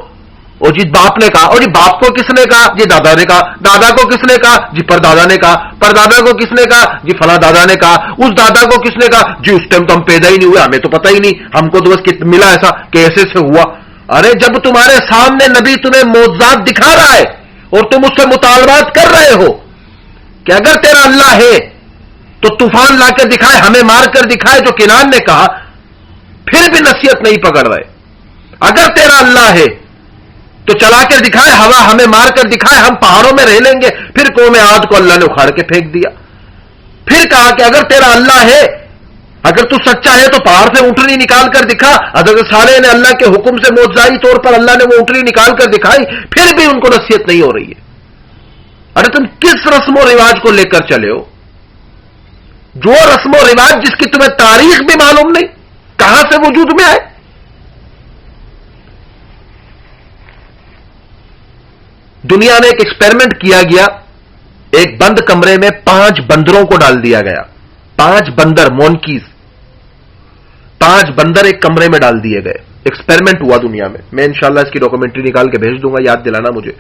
اور جی باپ نے کہا، اور جی باپ کو کس نے کہا؟ جی دادا نے کہا، دادا کو کس نے کہا؟ جی پردادا نے کہا، پردادا کو کس نے کہا؟ جی فلاں دادا نے کہا، اس دادا کو کس نے کہا؟ جی اس ٹائم تو ہم پیدا ہی نہیں ہوئے، ہمیں تو پتہ ہی نہیں، ہم کو تو بس ملا ایسا کہ ایسے سے ہوا۔ ارے جب تمہارے سامنے نبی تمہیں معجزات دکھا رہا ہے اور تم اس سے مطالبات کر رہے ہو کہ اگر تیرا اللہ ہے تو طوفان لا کر دکھائے، ہمیں مار کر دکھائے جو کنان نے کہا، پھر بھی نصیحت نہیں پکڑ رہے۔ اگر تیرا اللہ ہے تو چلا کر دکھائے ہوا، ہمیں مار کر دکھائے، ہم پہاڑوں میں رہ لیں گے۔ پھر قوم عاد کو اللہ نے اکھاڑ کے پھینک دیا۔ پھر کہا کہ اگر تیرا اللہ ہے، اگر تو سچا ہے تو پہاڑ سے اونٹنی نکال کر دکھا۔ حضرت صالح نے اللہ کے حکم سے معجزائی طور پر اللہ نے وہ اونٹنی نکال کر دکھائی، پھر بھی ان کو نصیحت نہیں ہو رہی ہے۔ ارے تم کس رسم و رواج کو لے کر چلے ہو؟ جو رسم و رواج جس کی تمہیں تاریخ بھی معلوم نہیں، کہاں سے وجود میں آئے؟ دنیا میں ایک ایکسپیریمنٹ کیا گیا، ایک بند کمرے میں 5 بندروں کو ڈال دیا گیا، 5 بندر، مونکیز، 5 بندر ایک کمرے میں ڈال دیے گئے۔ ایکسپیریمنٹ ہوا دنیا میں، میں انشاءاللہ اس کی ڈاکومنٹری نکال کے بھیج دوں گا، یاد دلانا مجھے۔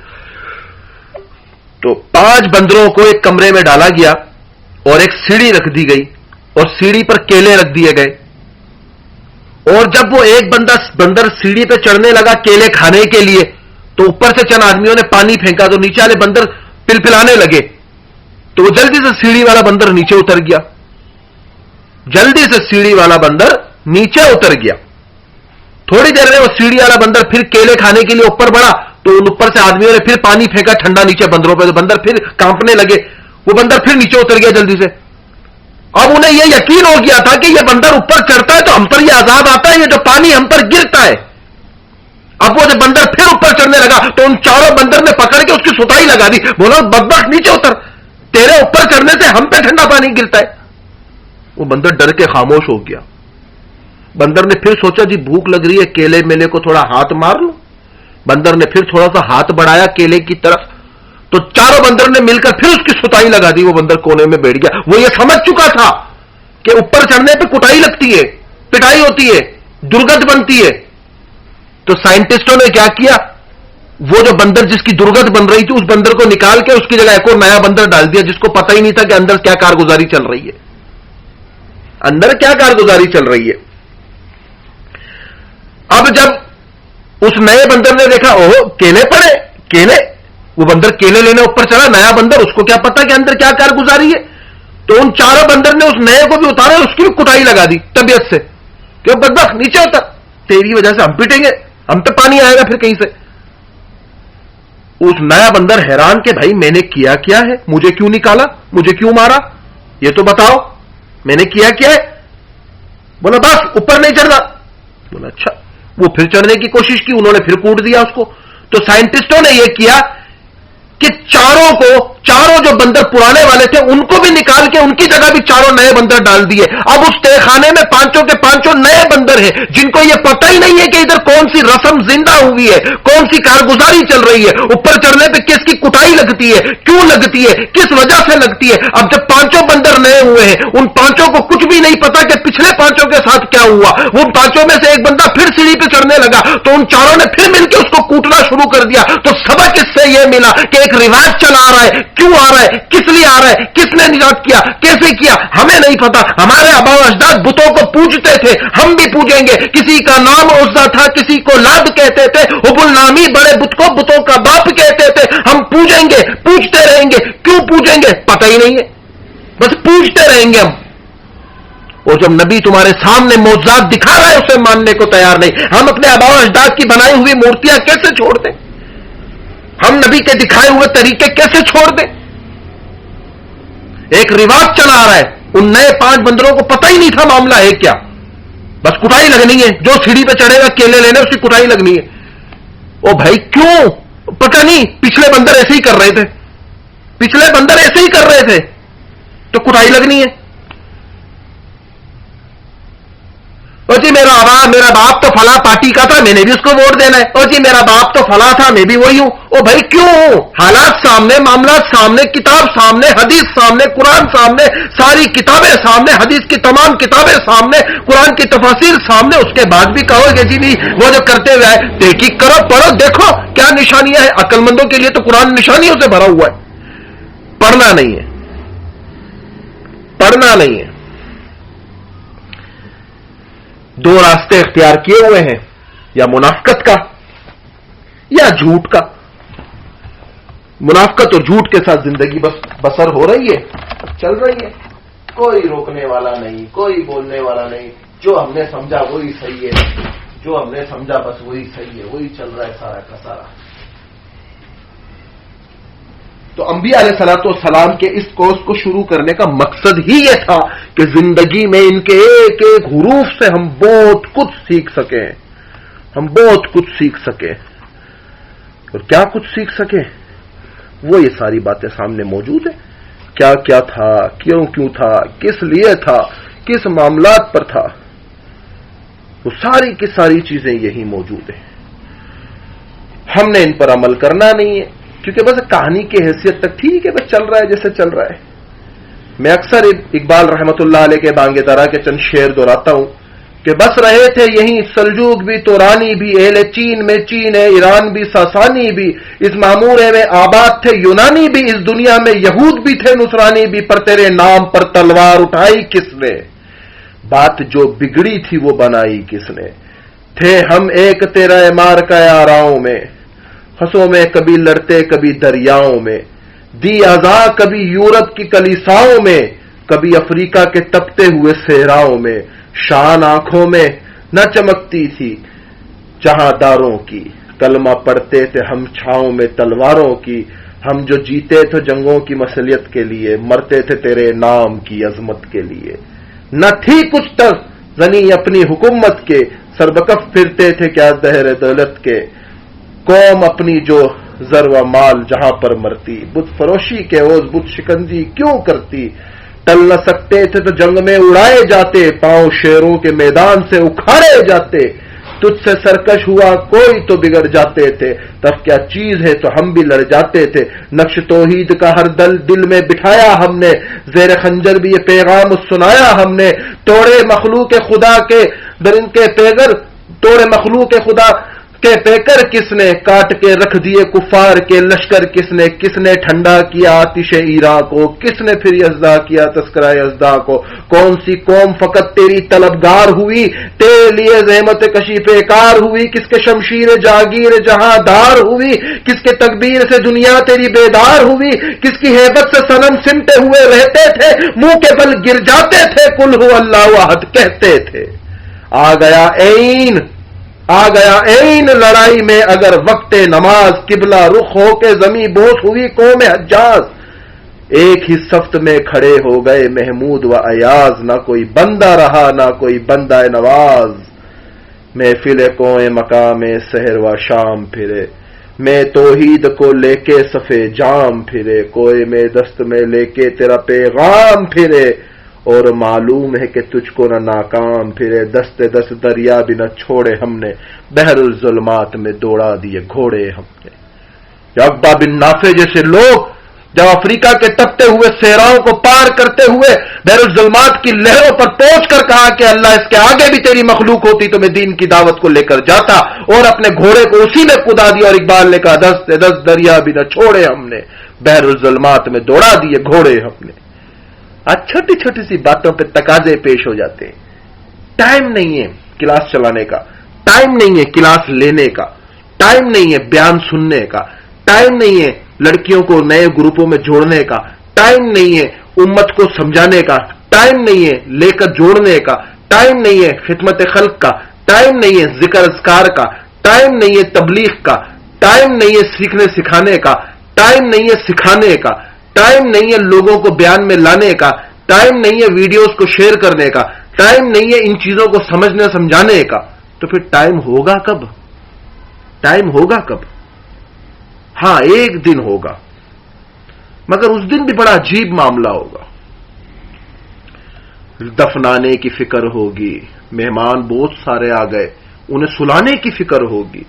تو 5 بندروں کو ایک کمرے میں ڈالا گیا اور ایک سیڑھی رکھ دی گئی اور سیڑھی پر کیلے رکھ دیے گئے، اور جب وہ ایک بندر سیڑھی پہ چڑھنے لگا کیلے کھانے کے لیے تو اوپر سے چند آدمیوں نے پانی پھینکا تو نیچے والے بندر پلپلانے لگے، تو وہ جلدی سے سیڑھی والا بندر نیچے اتر گیا، جلدی سے سیڑھی والا بندر نیچے اتر گیا۔ تھوڑی دیر میں وہ سیڑھی والا بندر پھر کیلے کھانے کے لیے اوپر بڑھا تو ان اوپر سے آدمیوں نے پھر پانی پھینکا ٹھنڈا نیچے بندروں پہ، تو بندر پھر کانپنے لگے، وہ بندر پھر نیچے اتر گیا جلدی سے۔ اب انہیں یہ یقین ہو گیا تھا کہ یہ بندر اوپر چڑھتا ہے تو ہم پر یہ عذاب آتا ہے، یہ جو پانی ہم پر گرتا ہے۔ اب وہ جب بندر پھر اوپر چڑھنے لگا تو ان چاروں بندر نے پکڑ کے اس کی سوتائی لگا دی، بولا بدبخت نیچے اتر، تیرے اوپر چڑھنے سے ہم پہ ٹھنڈا پانی گرتا ہے۔ وہ بندر ڈر کے خاموش ہو گیا۔ بندر نے پھر سوچا جی بھوک لگ رہی ہے، کیلے میلے کو تھوڑا ہاتھ مار لو۔ بندر نے پھر تھوڑا سا ہاتھ بڑھایا کیلے کی طرف، تو چاروں بندر نے مل کر پھر اس کی سوتائی لگا دی، وہ بندر کونے میں بیٹھ گیا۔ وہ یہ سمجھ چکا تھا کہ اوپر چڑھنے پہ کٹائی لگتی ہے، پٹائی ہوتی ہے، درگت بنتی ہے۔ تو سائنٹسٹوں نے کیا کیا، وہ جو بندر جس کی درگت بن رہی تھی اس بندر کو نکال کے اس کی جگہ ایک اور نیا بندر ڈال دیا، جس کو پتہ ہی نہیں تھا کہ اندر کیا کارگزاری چل رہی ہے، اندر کیا کارگزاری چل رہی ہے۔ اب جب اس نئے بندر نے دیکھا اوہ کیلے پڑے، کیلے، وہ بندر کیلے لینے اوپر چلا، نیا بندر، اس کو کیا پتا کہ اندر کیا کارگزاری ہے، تو ان چاروں بندر نے اس نئے کو بھی اتارا اور اس کی بھی کٹائی لگا دی طبیعت سے کہ بدبخت نیچے اتر، تیری وجہ سے ہم پٹیں گے، ہم پہ پانی آئے گا پھر کہیں سے۔ اس نیا بندر حیران کہ بھائی میں نے کیا کیا ہے، مجھے کیوں نکالا، مجھے کیوں مارا، یہ تو بتاؤ میں نے کیا کیا ہے۔ بولا بس اوپر نہیں چڑھنا۔ بولا اچھا، وہ پھر چڑھنے کی کوشش کی، انہوں نے پھر کوٹ دیا اس کو۔ تو سائنٹسٹوں نے یہ کیا کہ چاروں جو بندر پرانے والے تھے ان کو بھی نکال کے ان کی جگہ بھی چاروں نئے بندر ڈال دیے. اب اس تہ خانے میں پانچوں کے پانچوں نئے بندر ہیں جن کو یہ پتہ ہی نہیں ہے کہ ادھر کون سی رسم زندہ ہوئی ہے, کون سی کارگزاری چل رہی ہے, اوپر چڑھنے پہ کس کی کٹائی لگتی ہے, کیوں لگتی ہے, کس وجہ سے لگتی ہے. اب جب پانچوں بندر نئے ہوئے ہیں, ان پانچوں کو کچھ بھی نہیں پتا کہ پچھلے پانچوں کے ساتھ کیا ہوا. وہ پانچوں میں سے ایک بندہ پھر سیڑھی پہ چڑھنے لگا تو ان چاروں نے پھر مل کے اس کو کوٹنا شروع کر دیا. تو سبق اس سے یہ ملا کہ ایک رواج چلا آ رہا ہے, کیوں آ رہا ہے, کس لیے آ رہا ہے, کس نے نجات کیا, کیسے کیا, ہمیں نہیں پتا. ہمارے آبا و اجداد بتوں کو پوجتے تھے, ہم بھی پوجیں گے. کسی کا نام عزا تھا, کسی کو لاد کہتے تھے, حبل نامی بڑے بت کو بتوں کا باپ کہتے تھے. ہم پوجیں گے, پوجتے رہیں گے. کیوں پوجیں گے پتہ ہی نہیں ہے, بس پوجتے رہیں گے ہم. اور جب نبی تمہارے سامنے معجزات دکھا رہا ہے اسے ماننے کو تیار نہیں. ہم اپنے آبا و اجداد کی بنائی ہوئی مورتیاں کیسے چھوڑ دیں؟ ہم نبی کے دکھائے ہوئے طریقے کیسے چھوڑ دیں؟ ایک رواج چلا آ رہا ہے. ان نئے 5 بندروں کو پتہ ہی نہیں تھا معاملہ ہے کیا, بس کٹائی لگنی ہے. جو سیڑھی پہ چڑھے گا کیلے لینے اس کی کٹائی لگنی ہے. او بھائی کیوں؟ پتہ نہیں, پچھلے بندر ایسے ہی کر رہے تھے, پچھلے بندر ایسے ہی کر رہے تھے تو کٹائی لگنی ہے. اور جی میرا باپ تو فلاں پارٹی کا تھا, میں نے بھی اس کو ووٹ دینا ہے. اور جی میرا باپ تو فلاں تھا, میں بھی وہی ہوں. او بھائی کیوں ہوں؟ حالات سامنے, معاملات سامنے, کتاب سامنے, حدیث سامنے, قرآن سامنے, ساری کتابیں سامنے, حدیث کی تمام کتابیں سامنے, قرآن کی تفاسیر سامنے. اس کے بعد بھی کہو کہ جی نہیں وہ جو کرتے ہوئے آئے, تحقیق کرو, پڑھو, دیکھو کیا نشانیاں ہیں. عقل مندوں کے لیے تو قرآن نشانیوں سے بھرا ہوا ہے. پڑھنا نہیں ہے, پڑھنا نہیں ہے. 2 راستے اختیار کیے ہوئے ہیں, یا منافقت کا یا جھوٹ کا. منافقت اور جھوٹ کے ساتھ زندگی بسر ہو رہی ہے, چل رہی ہے. کوئی روکنے والا نہیں, کوئی بولنے والا نہیں. جو ہم نے سمجھا وہی صحیح ہے, جو ہم نے سمجھا بس وہی صحیح ہے, وہی چل رہا ہے سارا کا سارا. تو انبیاء علیہ الصلوۃ والسلام کے اس کورس کو شروع کرنے کا مقصد ہی یہ تھا کہ زندگی میں ان کے ایک ایک حروف سے ہم بہت کچھ سیکھ سکیں, ہم بہت کچھ سیکھ سکیں. اور کیا کچھ سیکھ سکیں, وہ یہ ساری باتیں سامنے موجود ہیں. کیا کیا تھا, کیوں تھا, کس لیے تھا, کس معاملات پر تھا, وہ ساری کی ساری چیزیں یہی موجود ہیں. ہم نے ان پر عمل کرنا نہیں ہے, کیونکہ بس کہانی کی حیثیت تک ٹھیک ہے, بس چل رہا ہے جیسے چل رہا ہے. میں اکثر اقبال رحمت اللہ علیہ کے بانگ درا کے چند شعر دہراتا ہوں کہ بس رہے تھے یہیں سلجوق بھی, تورانی بھی, اہل چین میں چین ہے, ایران بھی, ساسانی بھی, اس معمورے میں آباد تھے یونانی بھی, اس دنیا میں یہود بھی تھے, نصرانی بھی, پر تیرے نام پر تلوار اٹھائی کس نے, بات جو بگڑی تھی وہ بنائی کس نے. تھے ہم ایک تیرا مار کا آراؤں میں, ہنسوں میں کبھی لڑتے کبھی دریاؤں میں, دی ازاں کبھی یورپ کی کلیساؤں میں, کبھی افریقہ کے تپتے ہوئے صحراؤں میں. شان آنکھوں میں نہ چمکتی تھی جہاں داروں کی, کلمہ پڑھتے تھے ہم چھاؤں میں تلواروں کی. ہم جو جیتے تھے جنگوں کی مصلیت کے لیے, مرتے تھے تیرے نام کی عظمت کے لیے. نہ تھی کچھ تک زنی اپنی حکومت کے, سربکف پھرتے تھے کیا دہر دولت کے. قوم اپنی جو زر و مال جہاں پر مرتی, بت فروشی کے اوز بت شکنجی کیوں کرتی. ٹل نہ سکتے تھے تو جنگ میں اڑائے جاتے, پاؤں شیروں کے میدان سے اکھاڑے جاتے. تجھ سے سرکش ہوا کوئی تو بگڑ جاتے تھے, تب کیا چیز ہے تو ہم بھی لڑ جاتے تھے. نقش توحید کا ہر دل میں بٹھایا ہم نے, زیر خنجر بھی یہ پیغام سنایا ہم نے. توڑے مخلوق خدا کے درن کے پیگر, توڑے مخلوق خدا کے پیکر کس نے, کاٹ کے رکھ دیے کفار کے لشکر کس نے. کس نے ٹھنڈا کیا آتش ایراں کو, کس نے پھر یزدا کیا تذکرہ یزدا کو. کون سی قوم فقط تیری طلبگار ہوئی, تیرے لیے زحمت کشی پیکار ہوئی. کس کے شمشیر جاگیر جہاں دار ہوئی, کس کے تکبیر سے دنیا تیری بیدار ہوئی. کس کی ہیبت سے صنم سمٹے ہوئے رہتے تھے, منہ کے بل گر جاتے تھے, قل ہو اللہ احد کہتے تھے. آ گیا عین لڑائی میں اگر وقت نماز, قبلہ رخ ہو کے زمیں بوس ہوئی قوم حجاز. ایک ہی صفت میں کھڑے ہو گئے محمود و ایاز, نہ کوئی بندہ رہا نہ کوئی بندہ نواز. محفل کوئے مقام سحر و شام پھرے, میں توحید کو لے کے صفے جام پھرے، کوئی میں دست میں لے کے تیرا پیغام پھرے، اور معلوم ہے کہ تجھ کو نہ ناکام پھرے، دست دست دریا بھی نہ چھوڑے ہم نے، بحر الظلمات میں دوڑا دیے گھوڑے ہم نے۔ عقبہ بن نافع جیسے لوگ جب افریقہ کے تپتے ہوئے صحراؤں کو پار کرتے ہوئے بحر الظلمات کی لہروں پر پہنچ کر کہا کہ اللہ اس کے آگے بھی تیری مخلوق ہوتی تو میں دین کی دعوت کو لے کر جاتا، اور اپنے گھوڑے کو اسی میں کدا دیا، اور اقبال نے کہا دست دست دریا بھی نہ چھوڑے ہم نے، بحر الظلمات میں دوڑا دیے گھوڑے ہم نے۔ آج چھوٹی چھوٹی سی باتوں پہ تقاضے پیش ہو جاتے ہیں۔ ٹائم نہیں ہے کلاس چلانے کا، ٹائم نہیں ہے کلاس لینے کا، ٹائم نہیں ہے بیان سننے کا، ٹائم نہیں ہے لڑکیوں کو نئے گروپوں میں جوڑنے کا، ٹائم نہیں ہے امت کو سمجھانے کا، ٹائم نہیں ہے لے کر جوڑنے کا، ٹائم نہیں ہے خدمت خلق کا، ٹائم نہیں ہے ذکر اذکار کا، ٹائم نہیں ہے تبلیغ کا، ٹائم نہیں ہے سیکھنے سکھانے کا، ٹائم نہیں ہے سکھانے کا، ٹائم نہیں ہے لوگوں کو بیان میں لانے کا، ٹائم نہیں ہے ویڈیوز کو شیئر کرنے کا، ٹائم نہیں ہے ان چیزوں کو سمجھنے سمجھانے کا۔ تو پھر ٹائم ہوگا کب؟ ٹائم ہوگا کب؟ ہاں ایک دن ہوگا، مگر اس دن بھی بڑا عجیب معاملہ ہوگا۔ دفنانے کی فکر ہوگی، مہمان بہت سارے آ گئے، انہیں سلانے کی فکر ہوگی،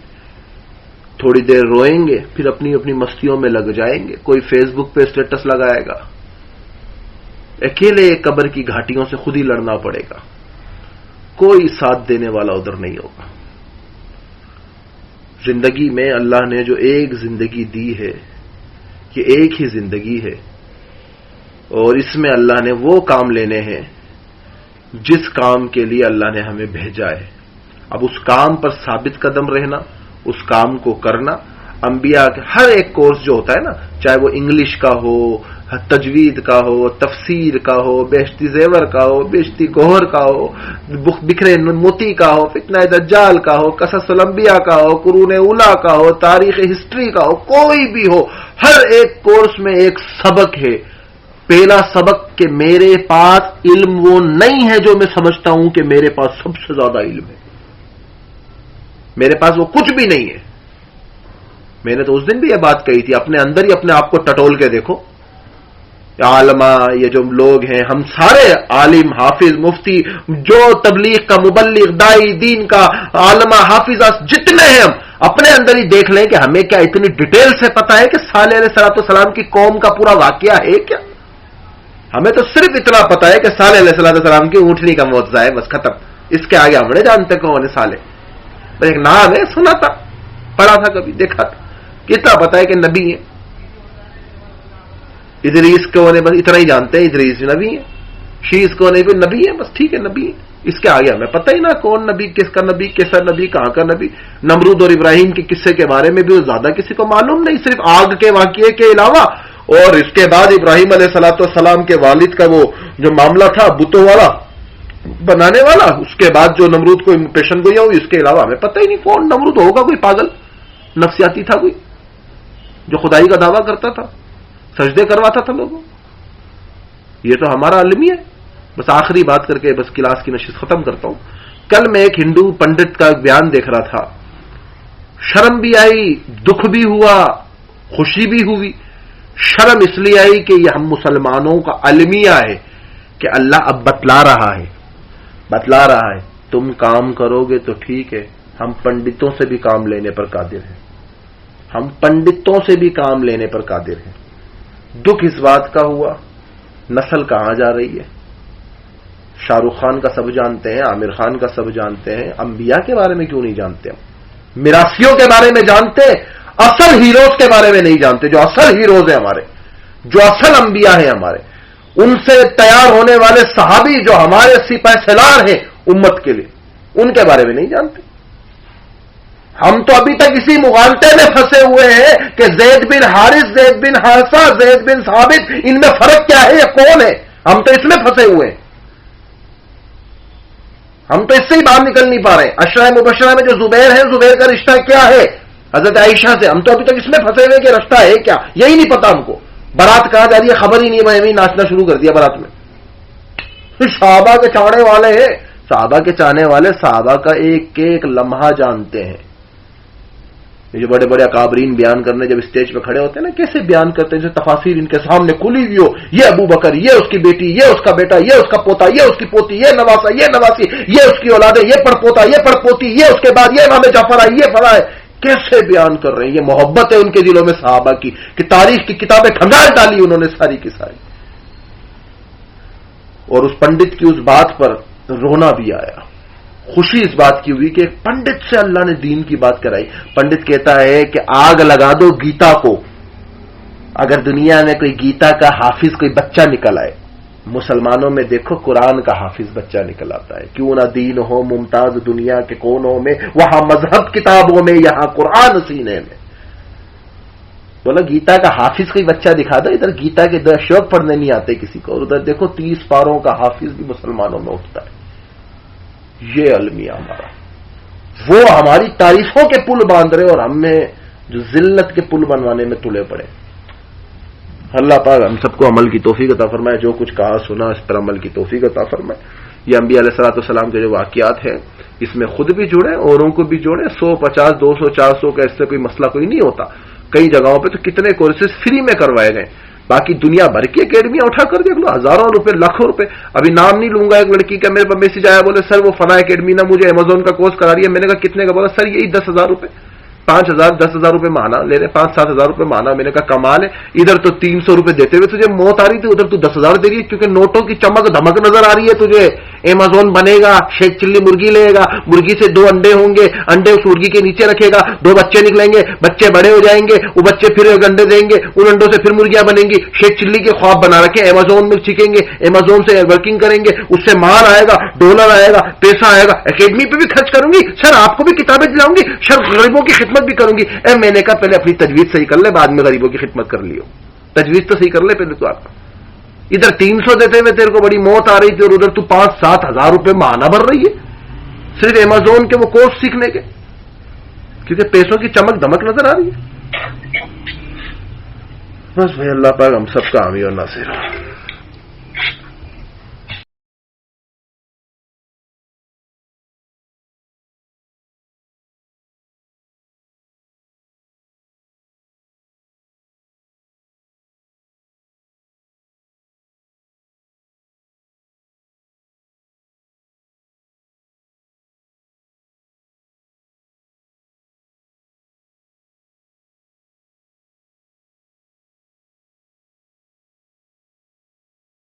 تھوڑی دیر روئیں گے پھر اپنی اپنی مستیوں میں لگ جائیں گے، کوئی فیس بک پہ اسٹیٹس لگائے گا، اکیلے قبر کی گھاٹیوں سے خود ہی لڑنا پڑے گا، کوئی ساتھ دینے والا ادھر نہیں ہوگا۔ زندگی میں اللہ نے جو ایک زندگی دی ہے، یہ ایک ہی زندگی ہے، اور اس میں اللہ نے وہ کام لینے ہیں جس کام کے لیے اللہ نے ہمیں بھیجا ہے۔ اب اس کام پر ثابت قدم رہنا، اس کام کو کرنا، انبیاء کے ہر ایک کورس جو ہوتا ہے نا، چاہے وہ انگلش کا ہو، تجوید کا ہو، تفسیر کا ہو، بہشتی زیور کا ہو، بہشتی گوہر کا ہو، بکھرے موتی کا ہو، فتنہ دجال کا ہو، قصص الانبیاء کا ہو، قرون اولیٰ کا ہو، تاریخ ہسٹری کا ہو، کوئی بھی ہو، ہر ایک کورس میں ایک سبق ہے۔ پہلا سبق کہ میرے پاس علم وہ نہیں ہے جو میں سمجھتا ہوں کہ میرے پاس سب سے زیادہ علم ہے، میرے پاس وہ کچھ بھی نہیں ہے۔ میں نے تو اس دن بھی یہ بات کہی تھی، اپنے اندر ہی اپنے آپ کو ٹٹول کے دیکھو۔ عالمہ یہ جو لوگ ہیں، ہم سارے عالم، حافظ، مفتی، جو تبلیغ کا مبلغ، دائی دین کا عالمہ، حافظہ جتنے ہیں، ہم اپنے اندر ہی دیکھ لیں کہ ہمیں کیا اتنی ڈیٹیل سے پتا ہے کہ صالح علیہ السلام کی قوم کا پورا واقعہ ہے کیا؟ ہمیں تو صرف اتنا پتا ہے کہ صالح علیہ السلام کی اونٹنی کا معجزہ ہے، بس ختم۔ اس کے آگے ہم نہیں جانتے کون ہے صالح، بس ایک نام ہے، سنا تھا، پڑھا تھا، کبھی دیکھا تھا، کتنا پتا ہے کہ نبی ہے۔ ادریس کون ہے، بس اتنا ہی جانتے ہیں، ادریس نبی ہے۔ شیس کون ہے، نبی ہے، بس ٹھیک ہے نبی ہے۔ اس کے آگے ہمیں پتہ ہی نہ کون نبی، کس کا نبی، کیسا نبی، کہاں کا نبی۔ نمرود اور ابراہیم کے قصے کے بارے میں بھی زیادہ کسی کو معلوم نہیں، صرف آگ کے واقعے کے علاوہ۔ اور اس کے بعد ابراہیم علیہ السلام کے والد کا وہ جو معاملہ تھا بتوں والا بنانے والا، اس کے بعد جو نمرود کو پیشن گوئی ہوئی، اس کے علاوہ ہمیں پتہ ہی نہیں کون نمرود ہوگا، کوئی پاگل نفسیاتی تھا کوئی جو خدائی کا دعویٰ کرتا تھا، سجدے کرواتا تھا لوگوں۔ یہ تو ہمارا عالم ہی ہے۔ بس آخری بات کر کے بس کلاس کی نشست ختم کرتا ہوں۔ کل میں ایک ہندو پنڈت کا بیان دیکھ رہا تھا، شرم بھی آئی، دکھ بھی ہوا، خوشی بھی ہوئی۔ شرم اس لیے آئی کہ یہ ہم مسلمانوں کا المیہ ہے کہ اللہ اب بتلا رہا ہے تم کام کرو گے تو ٹھیک ہے، ہم پنڈتوں سے بھی کام لینے پر قادر ہیں، ہم پنڈتوں سے بھی کام لینے پر قادر ہیں۔ دکھ اس بات کا ہوا نسل کہاں جا رہی ہے۔ شاہ رخ خان کا سب جانتے ہیں، عامر خان کا سب جانتے ہیں، انبیاء کے بارے میں کیوں نہیں جانتے؟ ہم میراثیوں کے بارے میں جانتے، اصل ہیروز کے بارے میں نہیں جانتے، جو اصل ہیروز ہیں ہمارے، جو اصل انبیاء ہیں ہمارے، ان سے تیار ہونے والے صحابی جو ہمارے سپہ سالار ہیں امت کے لیے، ان کے بارے میں نہیں جانتے۔ ہم تو ابھی تک اسی مغالطے میں پھنسے ہوئے ہیں کہ زید بن حارث، زید بن حارثہ، زید بن ثابت، ان میں فرق کیا ہے، یہ کون ہے؟ ہم تو اس میں پھنسے ہوئے ہیں، ہم تو اس سے ہی باہر نکل نہیں پا رہے ہیں۔ عشرہ مبشرہ میں جو زبیر ہے، زبیر کا رشتہ کیا ہے حضرت عائشہ سے؟ ہم تو ابھی تک اس میں پھنسے ہوئے کہ رشتہ ہے کیا، یہی نہیں پتا ہم کو۔ بارات کہاں جا رہی ہے خبر ہی نہیں ہے، میں ناچنا شروع کر دیا بارات میں۔ صحابہ کے چاہنے والے ہیں، صحابہ کے چاہنے والے صحابہ کا ایک ایک لمحہ جانتے ہیں، یہ جو بڑے بڑے اکابرین بیان کرنے جب اسٹیج پہ کھڑے ہوتے ہیں نا، کیسے بیان کرتے ہیں، جیسے تفاسیر ان کے سامنے کھلی ہوئی ہو، یہ ابو بکر، یہ اس کی بیٹی، یہ اس کا بیٹا، یہ اس کا پوتا، یہ اس کی پوتی، یہ نواسا، یہ نواسی، یہ اس کی اولادیں، یہ پڑپوتا، یہ پڑپوتی، یہ اس کے بعد یہ امام جعفر آئی، یہ فلاں ہے. کیسے بیان کر رہے ہیں. یہ محبت ہے ان کے دلوں میں صحابہ کی کہ تاریخ کی کتابیں کھنگال ڈالی انہوں نے ساری کی ساری. اور اس پنڈت کی اس بات پر رونا بھی آیا. خوشی اس بات کی ہوئی کہ ایک پنڈت سے اللہ نے دین کی بات کرائی. پنڈت کہتا ہے کہ آگ لگا دو گیتا کو، اگر دنیا میں کوئی گیتا کا حافظ کوئی بچہ نکل آئے. مسلمانوں میں دیکھو قرآن کا حافظ بچہ نکل آتا ہے. کیوں نہ دین ہو ممتاز دنیا کے کونوں میں، وہاں مذہب کتابوں میں، یہاں قرآن سینے میں. بولا گیتا کا حافظ کوئی بچہ دکھا دو. ادھر گیتا کے 10 شوق پڑھنے نہیں آتے کسی کو، اور ادھر دیکھو 30 پاروں کا حافظ بھی مسلمانوں میں اٹھتا ہے. یہ المیہ ہمارا، وہ ہماری تعریفوں کے پل باندھ رہے اور ہم میں جو ذلت کے پل بنوانے میں تلے پڑے. اللہ پاک ہم سب کو عمل کی توفیق عطا فرمائے. جو کچھ کہا سنا اس پر عمل کی توفیق عطا فرمائے. یہ انبیاء علیہ الصلوۃ والسلام کے جو واقعات ہیں اس میں خود بھی جڑے، اوروں کو بھی جوڑے. 100 50 200 400 کا اس سے کوئی مسئلہ کوئی نہیں ہوتا. کئی جگہوں پہ تو کتنے کورسز فری میں کروائے گئے. باقی دنیا بھر کی اکیڈمیاں اٹھا کر دیکھ لو، ہزاروں روپے، لاکھوں روپے. ابھی نام نہیں لوں گا. ایک لڑکی کا میرے پاس میسج آیا، بولے سر وہ فلاں اکیڈمی نا مجھے امیزون کا کورس کرا رہی ہے. میں نے کہا کتنے کا؟ بولا سر یہی 10,000 روپے. 5,000 10,000 روپے ماہانہ لے رہے، 5-7,000 روپے ماہانہ. میں نے کہا کمال ہے. ادھر تو 300 روپے دیتے ہوئے تجھے موت آ رہی تھی، ادھر تو 10,000 دے رہی ہے کیونکہ نوٹوں کی چمک دھمک نظر آ رہی ہے تجھے. امیزون بنے گا، شیخ چلی مرغی لے گا، مرغی سے 2 انڈے ہوں گے، انڈے اس مرغی کے نیچے رکھے گا، 2 بچے نکلیں گے، بچے بڑے ہو جائیں گے، وہ بچے پھر انڈے دیں گے، ان انڈوں سے پھر مرغیاں بنیں گی. شیخ چلی کے خواب بنا رکھے، امیزون میں سیکھیں گے، امیزون سے ورکنگ کریں گے، اس سے مال آئے گا، ڈالر آئے گا، پیسہ آئے گا. اکیڈمی پہ بھی خرچ کروں گی سر، آپ کو بھی کتابیں دلاؤں گی سر، غریبوں کی خدمت بھی کروں گی. میں نے کہا پہلے اپنی تجویز صحیح کر لے، بعد میں غریبوں کی خدمت کر لیو. تجویز تو صحیح کر لے پہلے تو. آپ ادھر 300 دیتے ہوئے تیرے کو بڑی موت آ رہی تھی اور ادھر تو 5-7 ہزار روپے ماہانہ بھر رہی ہے صرف امیزون کے وہ کورس سیکھنے کے، کیونکہ پیسوں کی چمک دمک نظر آ رہی ہے. بس بھائی اللہ پاک ہم سب کا حامی اور ناصر.